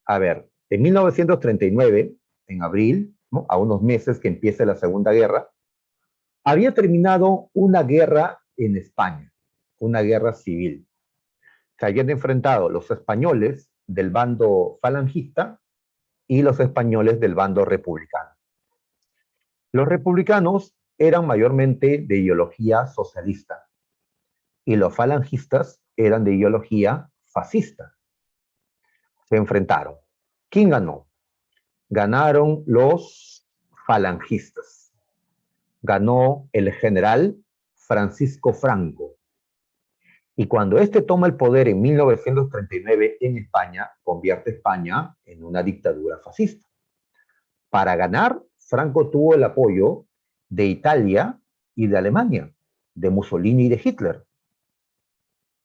A ver, en 1939, en abril, ¿no? A unos meses que empiece la Segunda Guerra, había terminado una guerra en España, una guerra civil. Se habían enfrentado los españoles del bando falangista y los españoles del bando republicano. Los republicanos eran mayormente de ideología socialista y los falangistas eran de ideología fascista. Se enfrentaron. ¿Quién ganó? Ganaron los falangistas. Ganó el general Francisco Franco. Y cuando este toma el poder en 1939 en España, convierte a España en una dictadura fascista. Para ganar, Franco tuvo el apoyo de Italia y de Alemania, de Mussolini y de Hitler.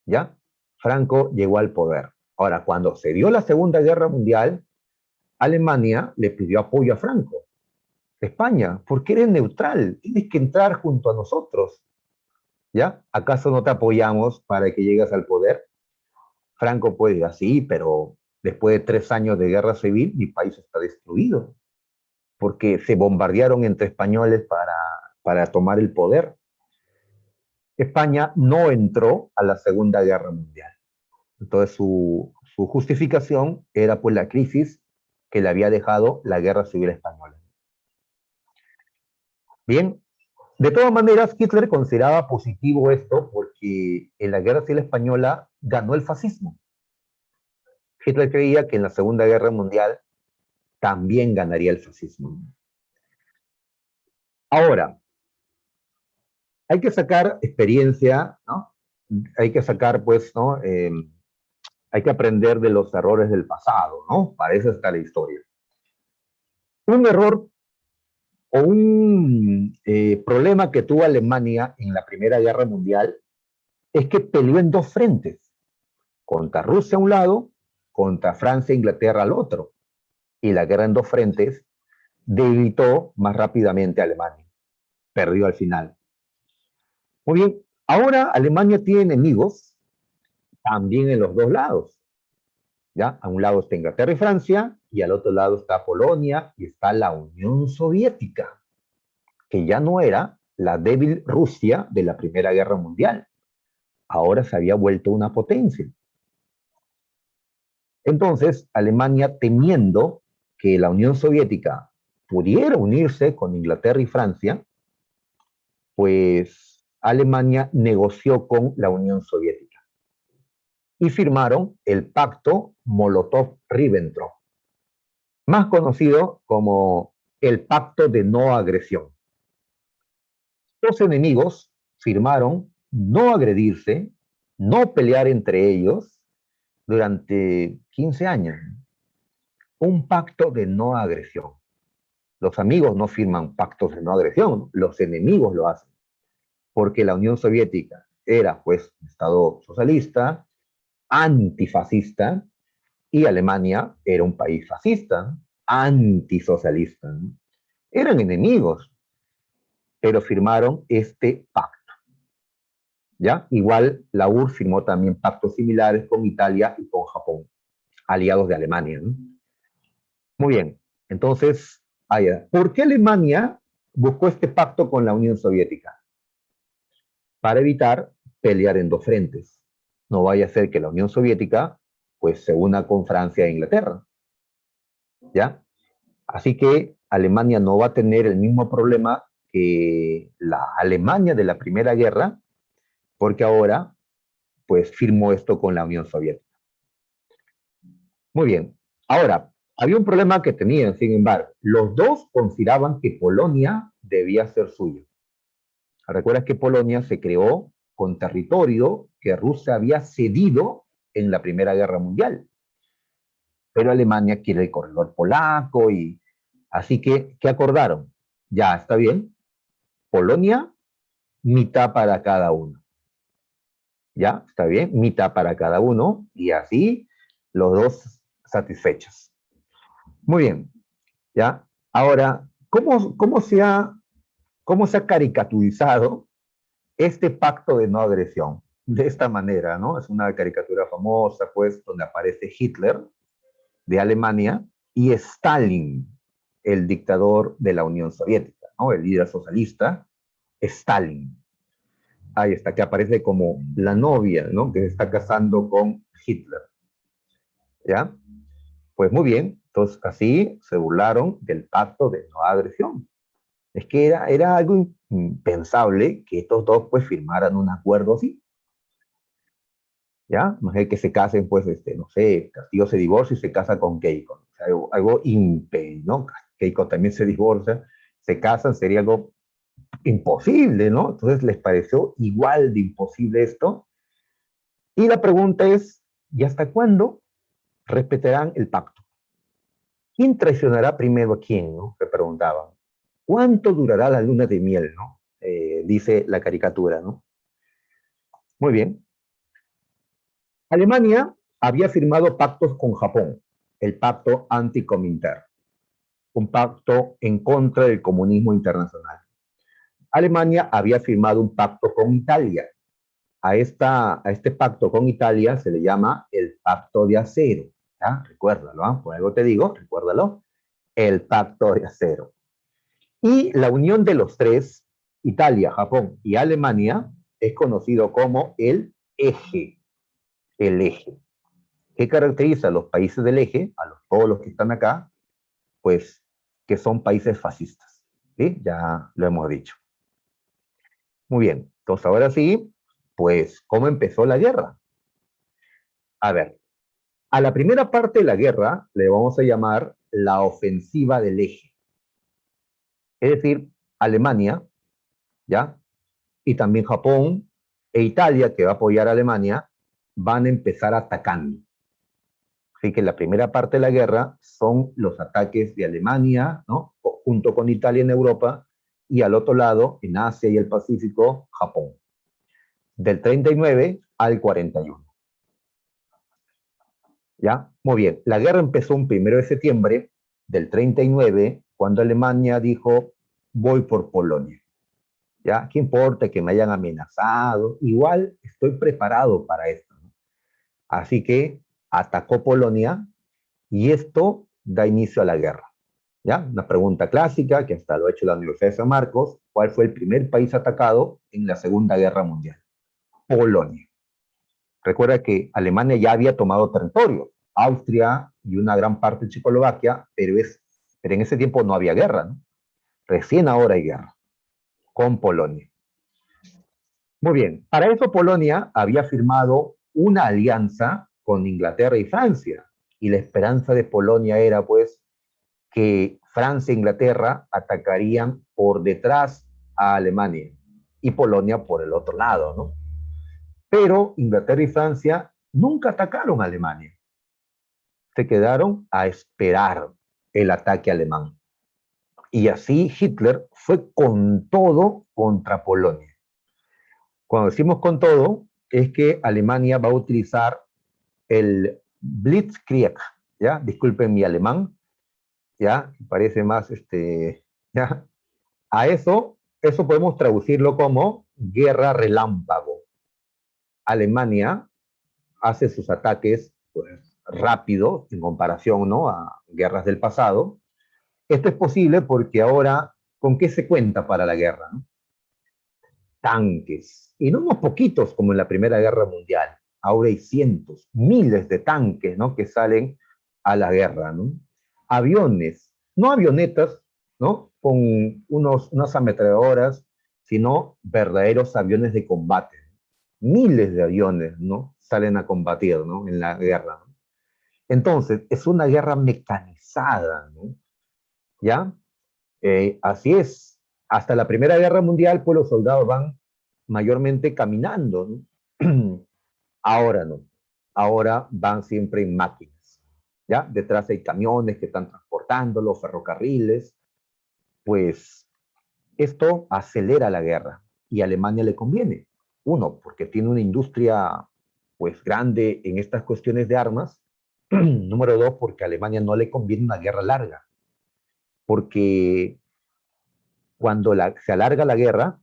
¿Ya? Franco llegó al poder. Ahora, cuando se dio la Segunda Guerra Mundial, Alemania le pidió apoyo a Franco. España, porque eres neutral, tienes que entrar junto a nosotros. ¿Ya? ¿Acaso no te apoyamos para que llegues al poder? Franco puede decir, sí, pero después de 3 años de guerra civil, mi país está destruido, porque se bombardearon entre españoles para tomar el poder. España no entró a la Segunda Guerra Mundial. Entonces su justificación era pues la crisis que le había dejado la Guerra Civil Española. Bien, de todas maneras, Hitler consideraba positivo esto porque en la Guerra Civil Española ganó el fascismo. Hitler creía que en la Segunda Guerra Mundial también ganaría el fascismo. Ahora, hay que sacar experiencia, ¿no? Hay que sacar, pues, ¿no? Hay que aprender de los errores del pasado, ¿no? Para eso está la historia. Un error o un problema que tuvo Alemania en la Primera Guerra Mundial es que peleó en 2 frentes, contra Rusia a un lado, contra Francia e Inglaterra al otro. Y la guerra en 2 frentes debilitó más rápidamente a Alemania. Perdió al final. Muy bien, ahora Alemania tiene enemigos también en los 2 lados. ¿Ya? A un lado está Inglaterra y Francia, y al otro lado está Polonia y está la Unión Soviética, que ya no era la débil Rusia de la Primera Guerra Mundial. Ahora se había vuelto una potencia. Entonces, Alemania, temiendo que la Unión Soviética pudiera unirse con Inglaterra y Francia, pues Alemania negoció con la Unión Soviética y firmaron el pacto Molotov-Ribbentrop, más conocido como el pacto de no agresión. Los enemigos firmaron no agredirse, no pelear entre ellos durante 15 años. Un pacto de no agresión. Los amigos no firman pactos de no agresión, los enemigos lo hacen, porque la Unión Soviética era, pues, un Estado socialista, antifascista, y Alemania era un país fascista, antisocialista. Eran enemigos, pero firmaron este pacto. ¿Ya? Igual la URSS firmó también pactos similares con Italia y con Japón, aliados de Alemania, ¿no? Muy bien, entonces, ¿por qué Alemania buscó este pacto con la Unión Soviética? Para evitar pelear en 2 frentes. No vaya a ser que la Unión Soviética pues se una con Francia e Inglaterra. ¿Ya? Así que Alemania no va a tener el mismo problema que la Alemania de la Primera Guerra, porque ahora pues firmó esto con la Unión Soviética. Muy bien. Ahora, había un problema que tenían, sin embargo. Los dos consideraban que Polonia debía ser suya. Recuerdas que Polonia se creó con territorio que Rusia había cedido en la Primera Guerra Mundial. Pero Alemania quiere el corredor polaco y así que, ¿qué acordaron? Ya, está bien. Polonia, mitad para cada uno. Ya, está bien, mitad para cada uno y así los dos satisfechos. Muy bien, ya. Ahora, ¿cómo se ha caricaturizado este pacto de no agresión? De esta manera, ¿no? Es una caricatura famosa, pues, donde aparece Hitler de Alemania y Stalin, el dictador de la Unión Soviética, ¿no? El líder socialista, Stalin. Ahí está, que aparece como la novia, ¿no? Que se está casando con Hitler. ¿Ya? Pues muy bien, entonces así se burlaron del pacto de no agresión. Es que era algo impensable que estos dos pues firmaran un acuerdo así. ¿Ya? Imagínate que se casen, pues, no sé, Castillo se divorcia y se casa con Keiko. O sea, algo impensable, ¿no? Keiko también se divorcia, se casan, sería algo imposible, ¿no? Entonces les pareció igual de imposible esto. Y la pregunta es, ¿y hasta cuándo respetarán el pacto? ¿Quién traicionará primero a quién, no? Se preguntaban. ¿Cuánto durará la luna de miel, no? Dice la caricatura, ¿no? Muy bien. Alemania había firmado pactos con Japón, el pacto anti-Comintern, un pacto en contra del comunismo internacional. Alemania había firmado un pacto con Italia. A este pacto con Italia se le llama el Pacto de Acero. ¿Ya? Recuérdalo, ¿eh? Por algo te digo, recuérdalo, el Pacto de Acero. Y la unión de los tres, Italia, Japón y Alemania, es conocido como el eje. El eje. ¿Qué caracteriza a los países del eje, todos los que están acá? Pues que son países fascistas. ¿Sí? Ya lo hemos dicho. Muy bien, entonces ahora sí, pues, ¿cómo empezó la guerra? A ver, a la primera parte de la guerra le vamos a llamar la ofensiva del eje. Es decir, Alemania, ¿ya? Y también Japón e Italia, que va a apoyar a Alemania, van a empezar atacando. Así que la primera parte de la guerra son los ataques de Alemania, ¿no? Junto con Italia en Europa, y al otro lado, en Asia y el Pacífico, Japón. Del 39 al 41. ¿Ya? Muy bien. La guerra empezó un 1 de septiembre del 39, cuando Alemania dijo, voy por Polonia. ¿Ya? ¿Qué importa que me hayan amenazado? Igual estoy preparado para esto, ¿no? Así que atacó Polonia y esto da inicio a la guerra. ¿Ya? Una pregunta clásica que hasta lo ha hecho la Universidad de San Marcos. ¿Cuál fue el primer país atacado en la Segunda Guerra Mundial? Polonia. Recuerda que Alemania ya había tomado territorio, Austria y una gran parte de Checoslovaquia, pero en ese tiempo no había guerra, ¿no? Recién ahora hay guerra, con Polonia. Muy bien, para eso Polonia había firmado una alianza con Inglaterra y Francia, y la esperanza de Polonia era, pues, que Francia e Inglaterra atacarían por detrás a Alemania, y Polonia por el otro lado, ¿no? Pero Inglaterra y Francia nunca atacaron a Alemania. Se quedaron a esperar el ataque alemán. Y así Hitler fue con todo contra Polonia. Cuando decimos con todo, es que Alemania va a utilizar el Blitzkrieg, ¿ya? Disculpen mi alemán, ¿ya? Parece más, ¿ya? A eso podemos traducirlo como guerra relámpago. Alemania hace sus ataques, pues, rápido en comparación, ¿no?, a guerras del pasado. Esto es posible porque ahora, ¿con qué se cuenta para la guerra, no? Tanques. Y no unos poquitos como en la Primera Guerra Mundial. Ahora hay cientos, miles de tanques, ¿no?, que salen a la guerra, ¿no? Aviones, no avionetas, ¿no?, con unas ametralladoras, sino verdaderos aviones de combate. Miles de aviones, ¿no?, salen a combatir, ¿no?, en la guerra, ¿no? Entonces, es una guerra mecanizada, ¿no? ¿Ya? Así es. Hasta la Primera Guerra Mundial, pues los soldados van mayormente caminando, ¿no? Ahora no. Ahora van siempre en máquinas, ¿ya? Detrás hay camiones que están transportando, los ferrocarriles. Pues esto acelera la guerra y a Alemania le conviene. Uno, porque tiene una industria, pues, grande en estas cuestiones de armas. Número dos, porque a Alemania no le conviene una guerra larga, porque cuando se alarga la guerra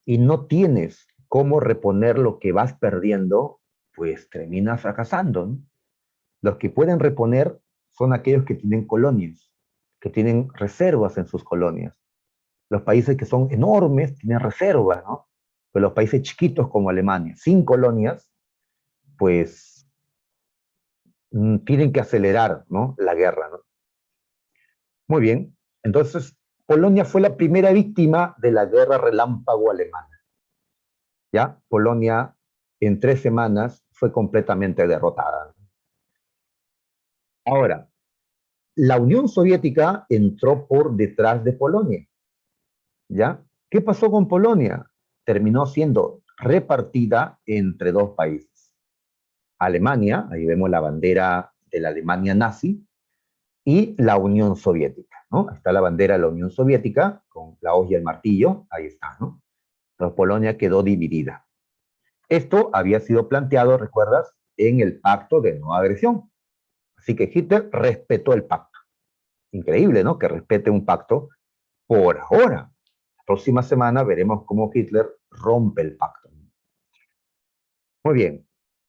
y no tienes cómo reponer lo que vas perdiendo, pues terminas fracasando, ¿no? Los que pueden reponer son aquellos que tienen colonias, que tienen reservas en sus colonias. Los países que son enormes tienen reservas, ¿no? Pero los países chiquitos como Alemania, sin colonias, pues tienen que acelerar, ¿no?, la guerra, ¿no? Muy bien, entonces Polonia fue la primera víctima de la guerra relámpago alemana. ¿Ya? Polonia en 3 semanas fue completamente derrotada. Ahora, la Unión Soviética entró por detrás de Polonia. ¿Ya? ¿Qué pasó con Polonia? Terminó siendo repartida entre dos países. Alemania, ahí vemos la bandera de la Alemania nazi, y la Unión Soviética. ¿no? Está la bandera de la Unión Soviética, con la hoz y el martillo, ahí está, ¿no? Pero Polonia quedó dividida. Esto había sido planteado, ¿recuerdas?, en el pacto de no agresión. Así que Hitler respetó el pacto. Increíble, ¿no?, que respete un pacto por ahora. La próxima semana veremos cómo Hitler rompe el pacto. Muy bien.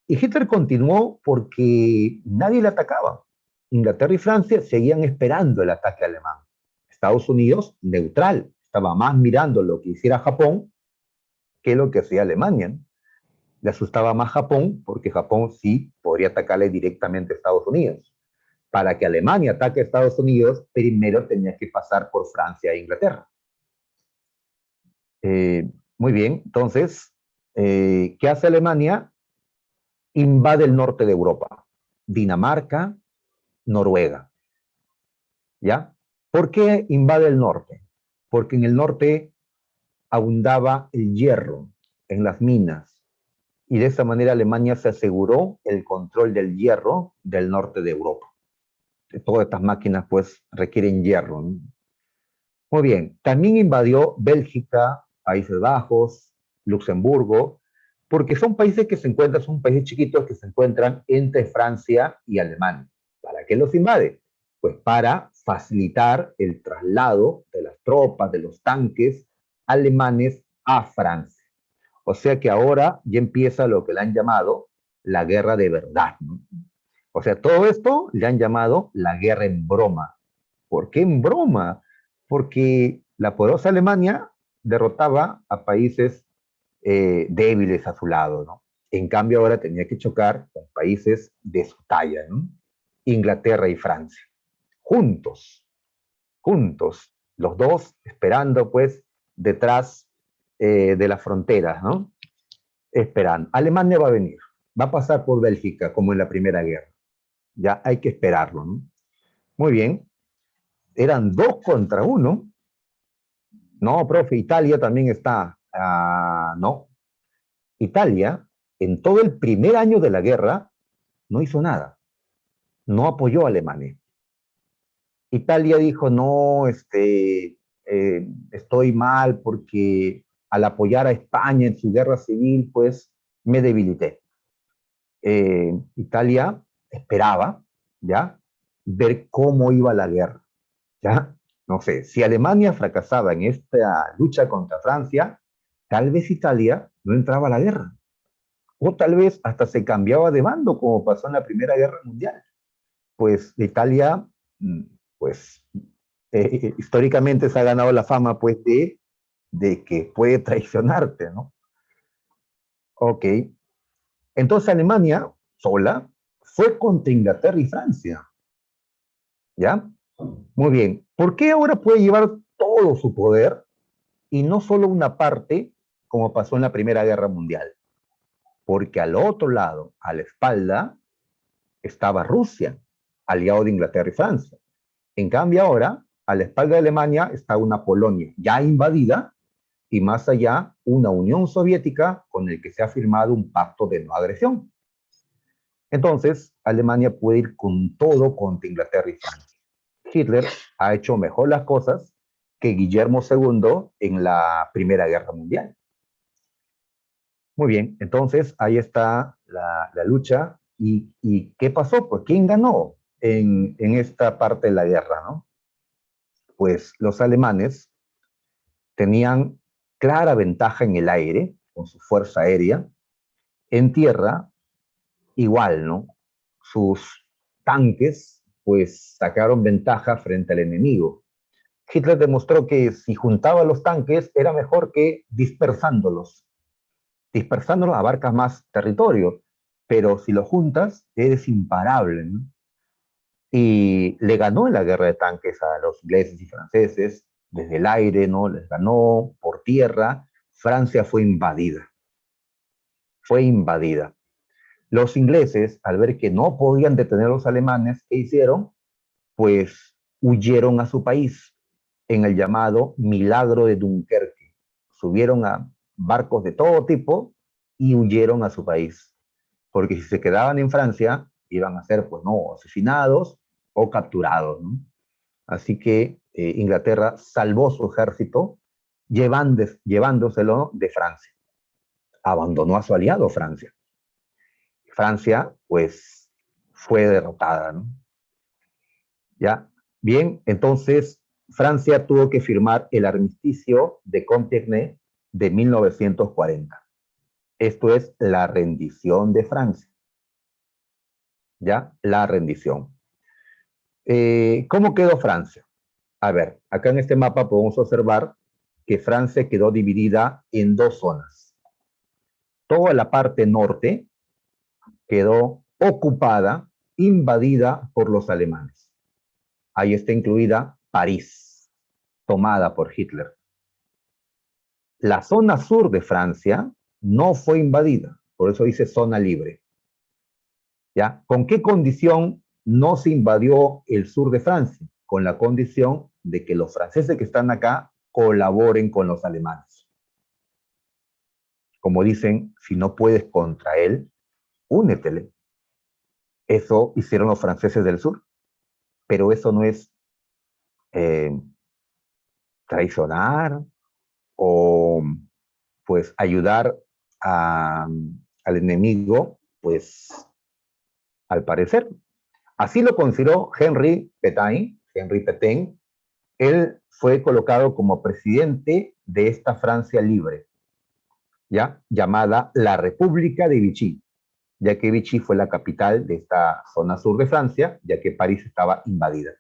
Y Hitler continuó porque nadie le atacaba. Inglaterra y Francia seguían esperando el ataque alemán. Estados Unidos, neutral, estaba más mirando lo que hiciera Japón que lo que hacía Alemania. Le asustaba más Japón porque Japón sí podría atacarle directamente a Estados Unidos. Para que Alemania ataque a Estados Unidos, primero tenía que pasar por Francia e Inglaterra. Muy bien, entonces, ¿qué hace Alemania? Invade el norte de Europa, Dinamarca, Noruega. ¿Ya? ¿Por qué invade el norte? Porque en el norte abundaba el hierro en las minas, y de esa manera Alemania se aseguró el control del hierro del norte de Europa. Todas estas máquinas pues requieren hierro, ¿no? Muy bien, también invadió Bélgica, Países Bajos, Luxemburgo, porque son países que se encuentran, son países chiquitos que se encuentran entre Francia y Alemania. ¿Para qué los invade? Pues para facilitar el traslado de las tropas, de los tanques alemanes a Francia. O sea que ahora ya empieza lo que le han llamado la guerra de verdad, ¿no? O sea, todo esto le han llamado la guerra en broma. ¿Por qué en broma? Porque la poderosa Alemania derrotaba a países débiles a su lado, ¿no? En cambio, ahora tenía que chocar con países de su talla, ¿no? Inglaterra y Francia. Juntos, juntos, los dos esperando, pues, detrás de las fronteras, ¿no? Esperan. Alemania va a venir, va a pasar por Bélgica, como en la Primera Guerra. Ya hay que esperarlo, ¿no? Muy bien. Eran 2 contra 1. No, profe, Italia también está. No. Italia, en todo el primer año de la guerra, no hizo nada. No apoyó a Alemania. Italia dijo, no, estoy mal porque al apoyar a España en su guerra civil, pues me debilité. Italia esperaba, ¿ya?, ver cómo iba la guerra, ¿ya? No sé, si Alemania fracasaba en esta lucha contra Francia, tal vez Italia no entraba a la guerra. O tal vez hasta se cambiaba de bando, como pasó en la Primera Guerra Mundial. Pues Italia, pues, históricamente se ha ganado la fama, pues, de que puede traicionarte, ¿no? Ok. Entonces Alemania, sola, fue contra Inglaterra y Francia. ¿Ya? Muy bien. ¿Por qué ahora puede llevar todo su poder y no solo una parte, como pasó en la Primera Guerra Mundial? Porque al otro lado, a la espalda, estaba Rusia, aliado de Inglaterra y Francia. En cambio ahora, a la espalda de Alemania está una Polonia ya invadida y más allá una Unión Soviética con el que se ha firmado un pacto de no agresión. Entonces, Alemania puede ir con todo contra Inglaterra y Francia. Hitler ha hecho mejor las cosas que Guillermo II en la Primera Guerra Mundial. Muy bien, entonces ahí está la lucha. ¿Y qué pasó? Pues, ¿quién ganó en esta parte de la guerra, no? Pues los alemanes tenían clara ventaja en el aire, con su fuerza aérea. En tierra, igual, ¿no? Sus tanques, pues, sacaron ventaja frente al enemigo. Hitler demostró que si juntaba los tanques era mejor que dispersándolos. Dispersándolos abarcas más territorio, pero si los juntas eres imparable, ¿no? Y le ganó en la guerra de tanques a los ingleses y franceses, desde el aire, ¿no? Les ganó por tierra. Francia fue invadida. Fue invadida. Los ingleses, al ver que no podían detener a los alemanes, ¿qué hicieron? Pues huyeron a su país en el llamado Milagro de Dunkerque. Subieron a barcos de todo tipo y huyeron a su país. Porque si se quedaban en Francia, iban a ser, pues no, asesinados o capturados, ¿no? Así que Inglaterra salvó su ejército llevándoselo de Francia. Abandonó a su aliado Francia. Francia, pues, fue derrotada, ¿no? ¿Ya? Bien, entonces Francia tuvo que firmar el armisticio de Compiègne de 1940. Esto es la rendición de Francia. ¿Ya? La rendición. ¿Cómo quedó Francia? A ver, acá en este mapa podemos observar que Francia quedó dividida en dos zonas. Toda la parte norte quedó ocupada, invadida por los alemanes. Ahí está incluida París, tomada por Hitler. La zona sur de Francia no fue invadida, por eso dice zona libre. ¿Ya? ¿Con qué condición no se invadió el sur de Francia? Con la condición de que los franceses que están acá colaboren con los alemanes. Como dicen, si no puedes contra él, únetele. Eso hicieron los franceses del sur, pero eso no es traicionar o pues ayudar al enemigo, pues al parecer. Así lo consideró Henri Pétain. Él fue colocado como presidente de esta Francia libre, ¿ya? Llamada la República de Vichy, ya que Vichy fue la capital de esta zona sur de Francia, ya que París estaba invadida.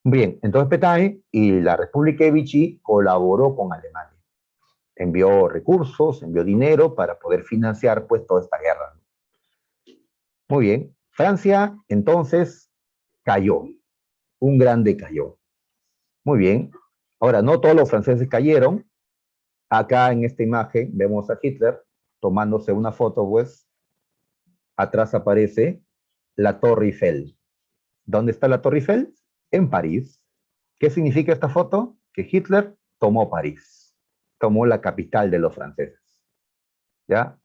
Bien, entonces Pétain y la República de Vichy colaboró con Alemania. Envió recursos, envió dinero para poder financiar pues toda esta guerra. Muy bien, Francia entonces cayó, un grande cayó. Muy bien, ahora no todos los franceses cayeron. Acá en esta imagen vemos a Hitler tomándose una foto, pues atrás aparece la Torre Eiffel. ¿Dónde está la Torre Eiffel? En París. ¿Qué significa esta foto? Que Hitler tomó París, tomó la capital de los franceses. ¿Ya?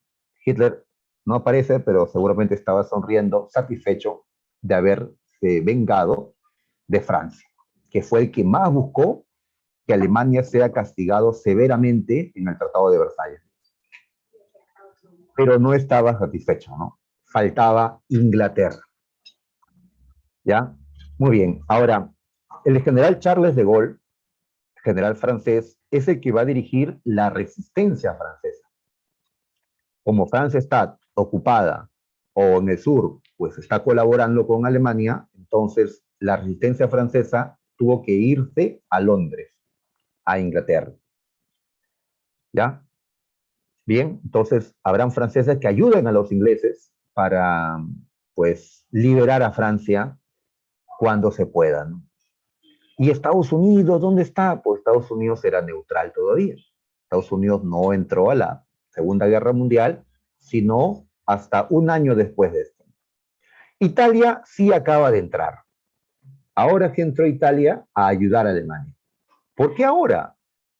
Hitler no aparece, pero seguramente estaba sonriendo, satisfecho de haberse vengado de Francia, que fue el que más buscó que Alemania sea castigado severamente en el Tratado de Versalles. Pero no estaba satisfecho, ¿no? Faltaba Inglaterra. ¿Ya? Muy bien. Ahora, el general Charles de Gaulle, general francés, es el que va a dirigir la resistencia francesa. Como Francia está ocupada o en el sur, pues está colaborando con Alemania, entonces la resistencia francesa tuvo que irse a Londres, a Inglaterra. ¿Ya? Bien, entonces habrán franceses que ayuden a los ingleses para, pues, liberar a Francia cuando se pueda, ¿no? ¿Y Estados Unidos dónde está? Pues Estados Unidos era neutral todavía. Estados Unidos no entró a la Segunda Guerra Mundial, sino hasta un año después de esto. Italia sí acaba de entrar. Ahora sí entró Italia a ayudar a Alemania. ¿Por qué ahora?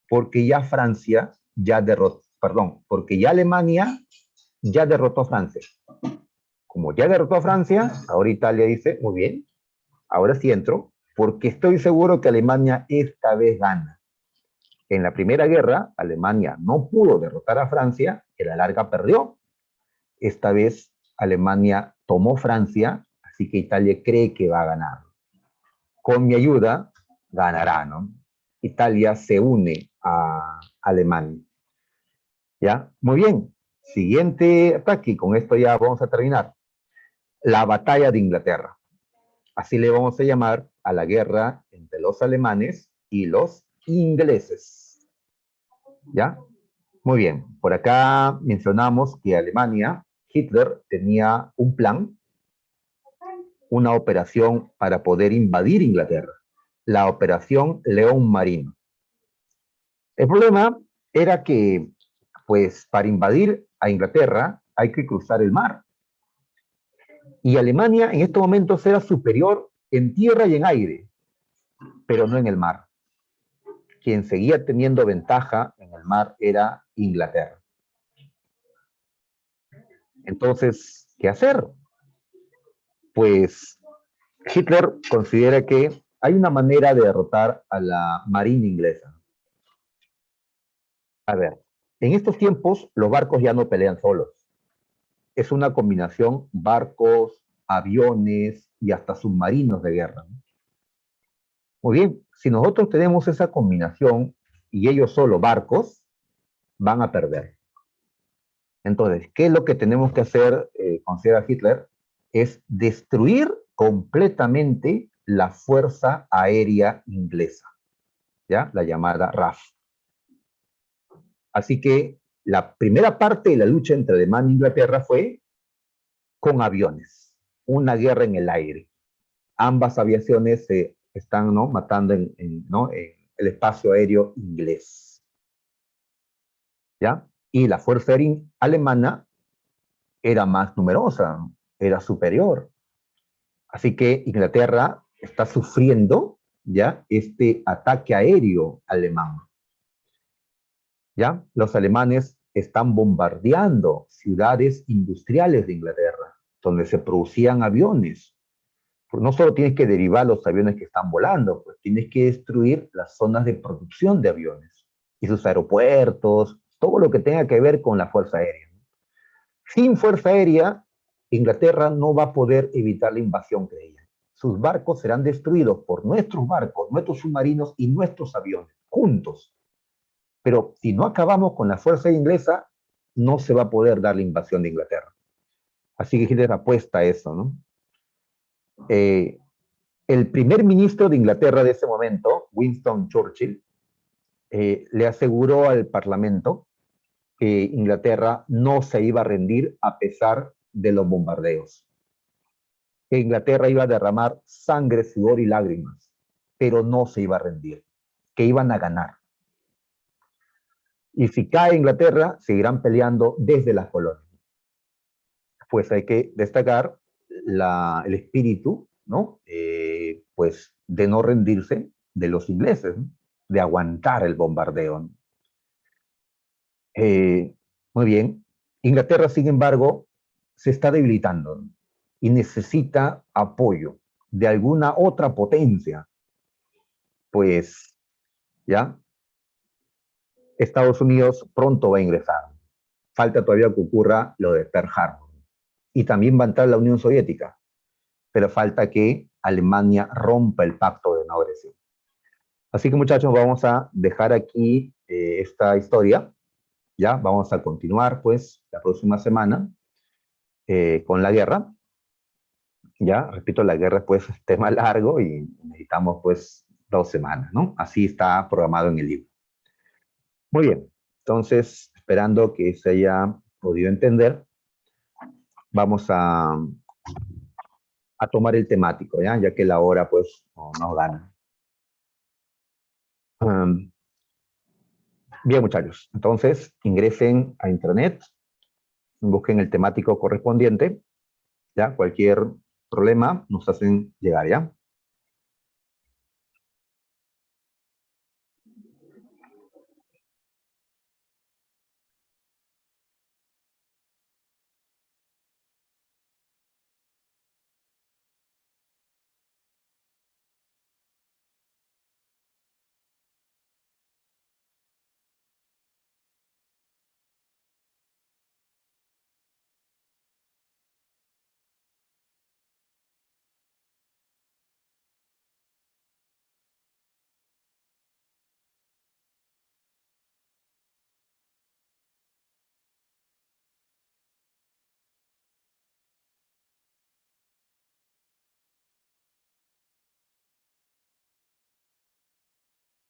Porque ya Francia ya derrotó, perdón, porque ya Alemania ya derrotó a Francia. Como ya derrotó a Francia, ahora Italia dice, muy bien, ahora sí entro, porque estoy seguro que Alemania esta vez gana. En la Primera Guerra, Alemania no pudo derrotar a Francia, que a la larga perdió. Esta vez Alemania tomó Francia, así que Italia cree que va a ganar. Con mi ayuda, ganará, ¿no? Italia se une a Alemania. ¿Ya? Muy bien. Siguiente ataque, y con esto ya vamos a terminar. La batalla de Inglaterra. Así le vamos a llamar a la guerra entre los alemanes y los ingleses. ¿Ya? Muy bien. Por acá mencionamos que Alemania, Hitler, tenía un plan, una operación para poder invadir Inglaterra. La operación León Marino. El problema era que, pues, para invadir a Inglaterra hay que cruzar el mar. Y Alemania en estos momentos era superior en tierra y en aire, pero no en el mar. Quien seguía teniendo ventaja en el mar era Inglaterra. Entonces, ¿qué hacer? Pues Hitler considera que hay una manera de derrotar a la marina inglesa. A ver, en estos tiempos los barcos ya no pelean solos. Es una combinación barcos, aviones y hasta submarinos de guerra. Muy bien, si nosotros tenemos esa combinación y ellos solo barcos, van a perder. Entonces, ¿qué es lo que tenemos que hacer, considera Hitler? Es destruir completamente la fuerza aérea inglesa, ¿ya? La llamada RAF. Así que la primera parte de la lucha entre Alemania e Inglaterra fue con aviones, una guerra en el aire. Ambas aviaciones se están, ¿no?, matando ¿no?, en el espacio aéreo inglés, ¿ya? Y la fuerza aérea alemana era más numerosa, era superior. Así que Inglaterra está sufriendo, ¿ya?, este ataque aéreo alemán. ¿Ya? Los alemanes están bombardeando ciudades industriales de Inglaterra, donde se producían aviones. Pues no solo tienes que derivar los aviones que están volando, pues tienes que destruir las zonas de producción de aviones y sus aeropuertos, todo lo que tenga que ver con la fuerza aérea. Sin fuerza aérea, Inglaterra no va a poder evitar la invasión que ella. Sus barcos serán destruidos por nuestros barcos, nuestros submarinos y nuestros aviones, juntos. Pero si no acabamos con la fuerza inglesa, no se va a poder dar la invasión de Inglaterra. Así que Hitler apuesta a eso, ¿no? El primer ministro de Inglaterra de ese momento, Winston Churchill, le aseguró al Parlamento que Inglaterra no se iba a rendir a pesar de los bombardeos. Que Inglaterra iba a derramar sangre, sudor y lágrimas, pero no se iba a rendir, que iban a ganar. Y si cae Inglaterra, seguirán peleando desde las colonias. Pues hay que destacar el espíritu, ¿no? Pues de no rendirse de los ingleses, ¿no?, de aguantar el bombardeo. Muy bien. Inglaterra, sin embargo, se está debilitando, ¿no?, y necesita apoyo de alguna otra potencia. Pues, ¿ya? Estados Unidos pronto va a ingresar. Falta todavía que ocurra lo de Pearl Harbor. Y también va a entrar la Unión Soviética. Pero falta que Alemania rompa el pacto de no agresión. Así que, muchachos, vamos a dejar aquí esta historia. Ya, vamos a continuar, pues, la próxima semana con la guerra. Ya, repito, la guerra, pues, es tema largo y necesitamos, pues, 2 semanas, ¿no? Así está programado en el libro. Muy bien, entonces, esperando que se haya podido entender, vamos a tomar el temático, ya que la hora, pues, no nos gana. Bien, muchachos, entonces ingresen a internet, busquen el temático correspondiente, ya, cualquier problema nos hacen llegar, ¿ya?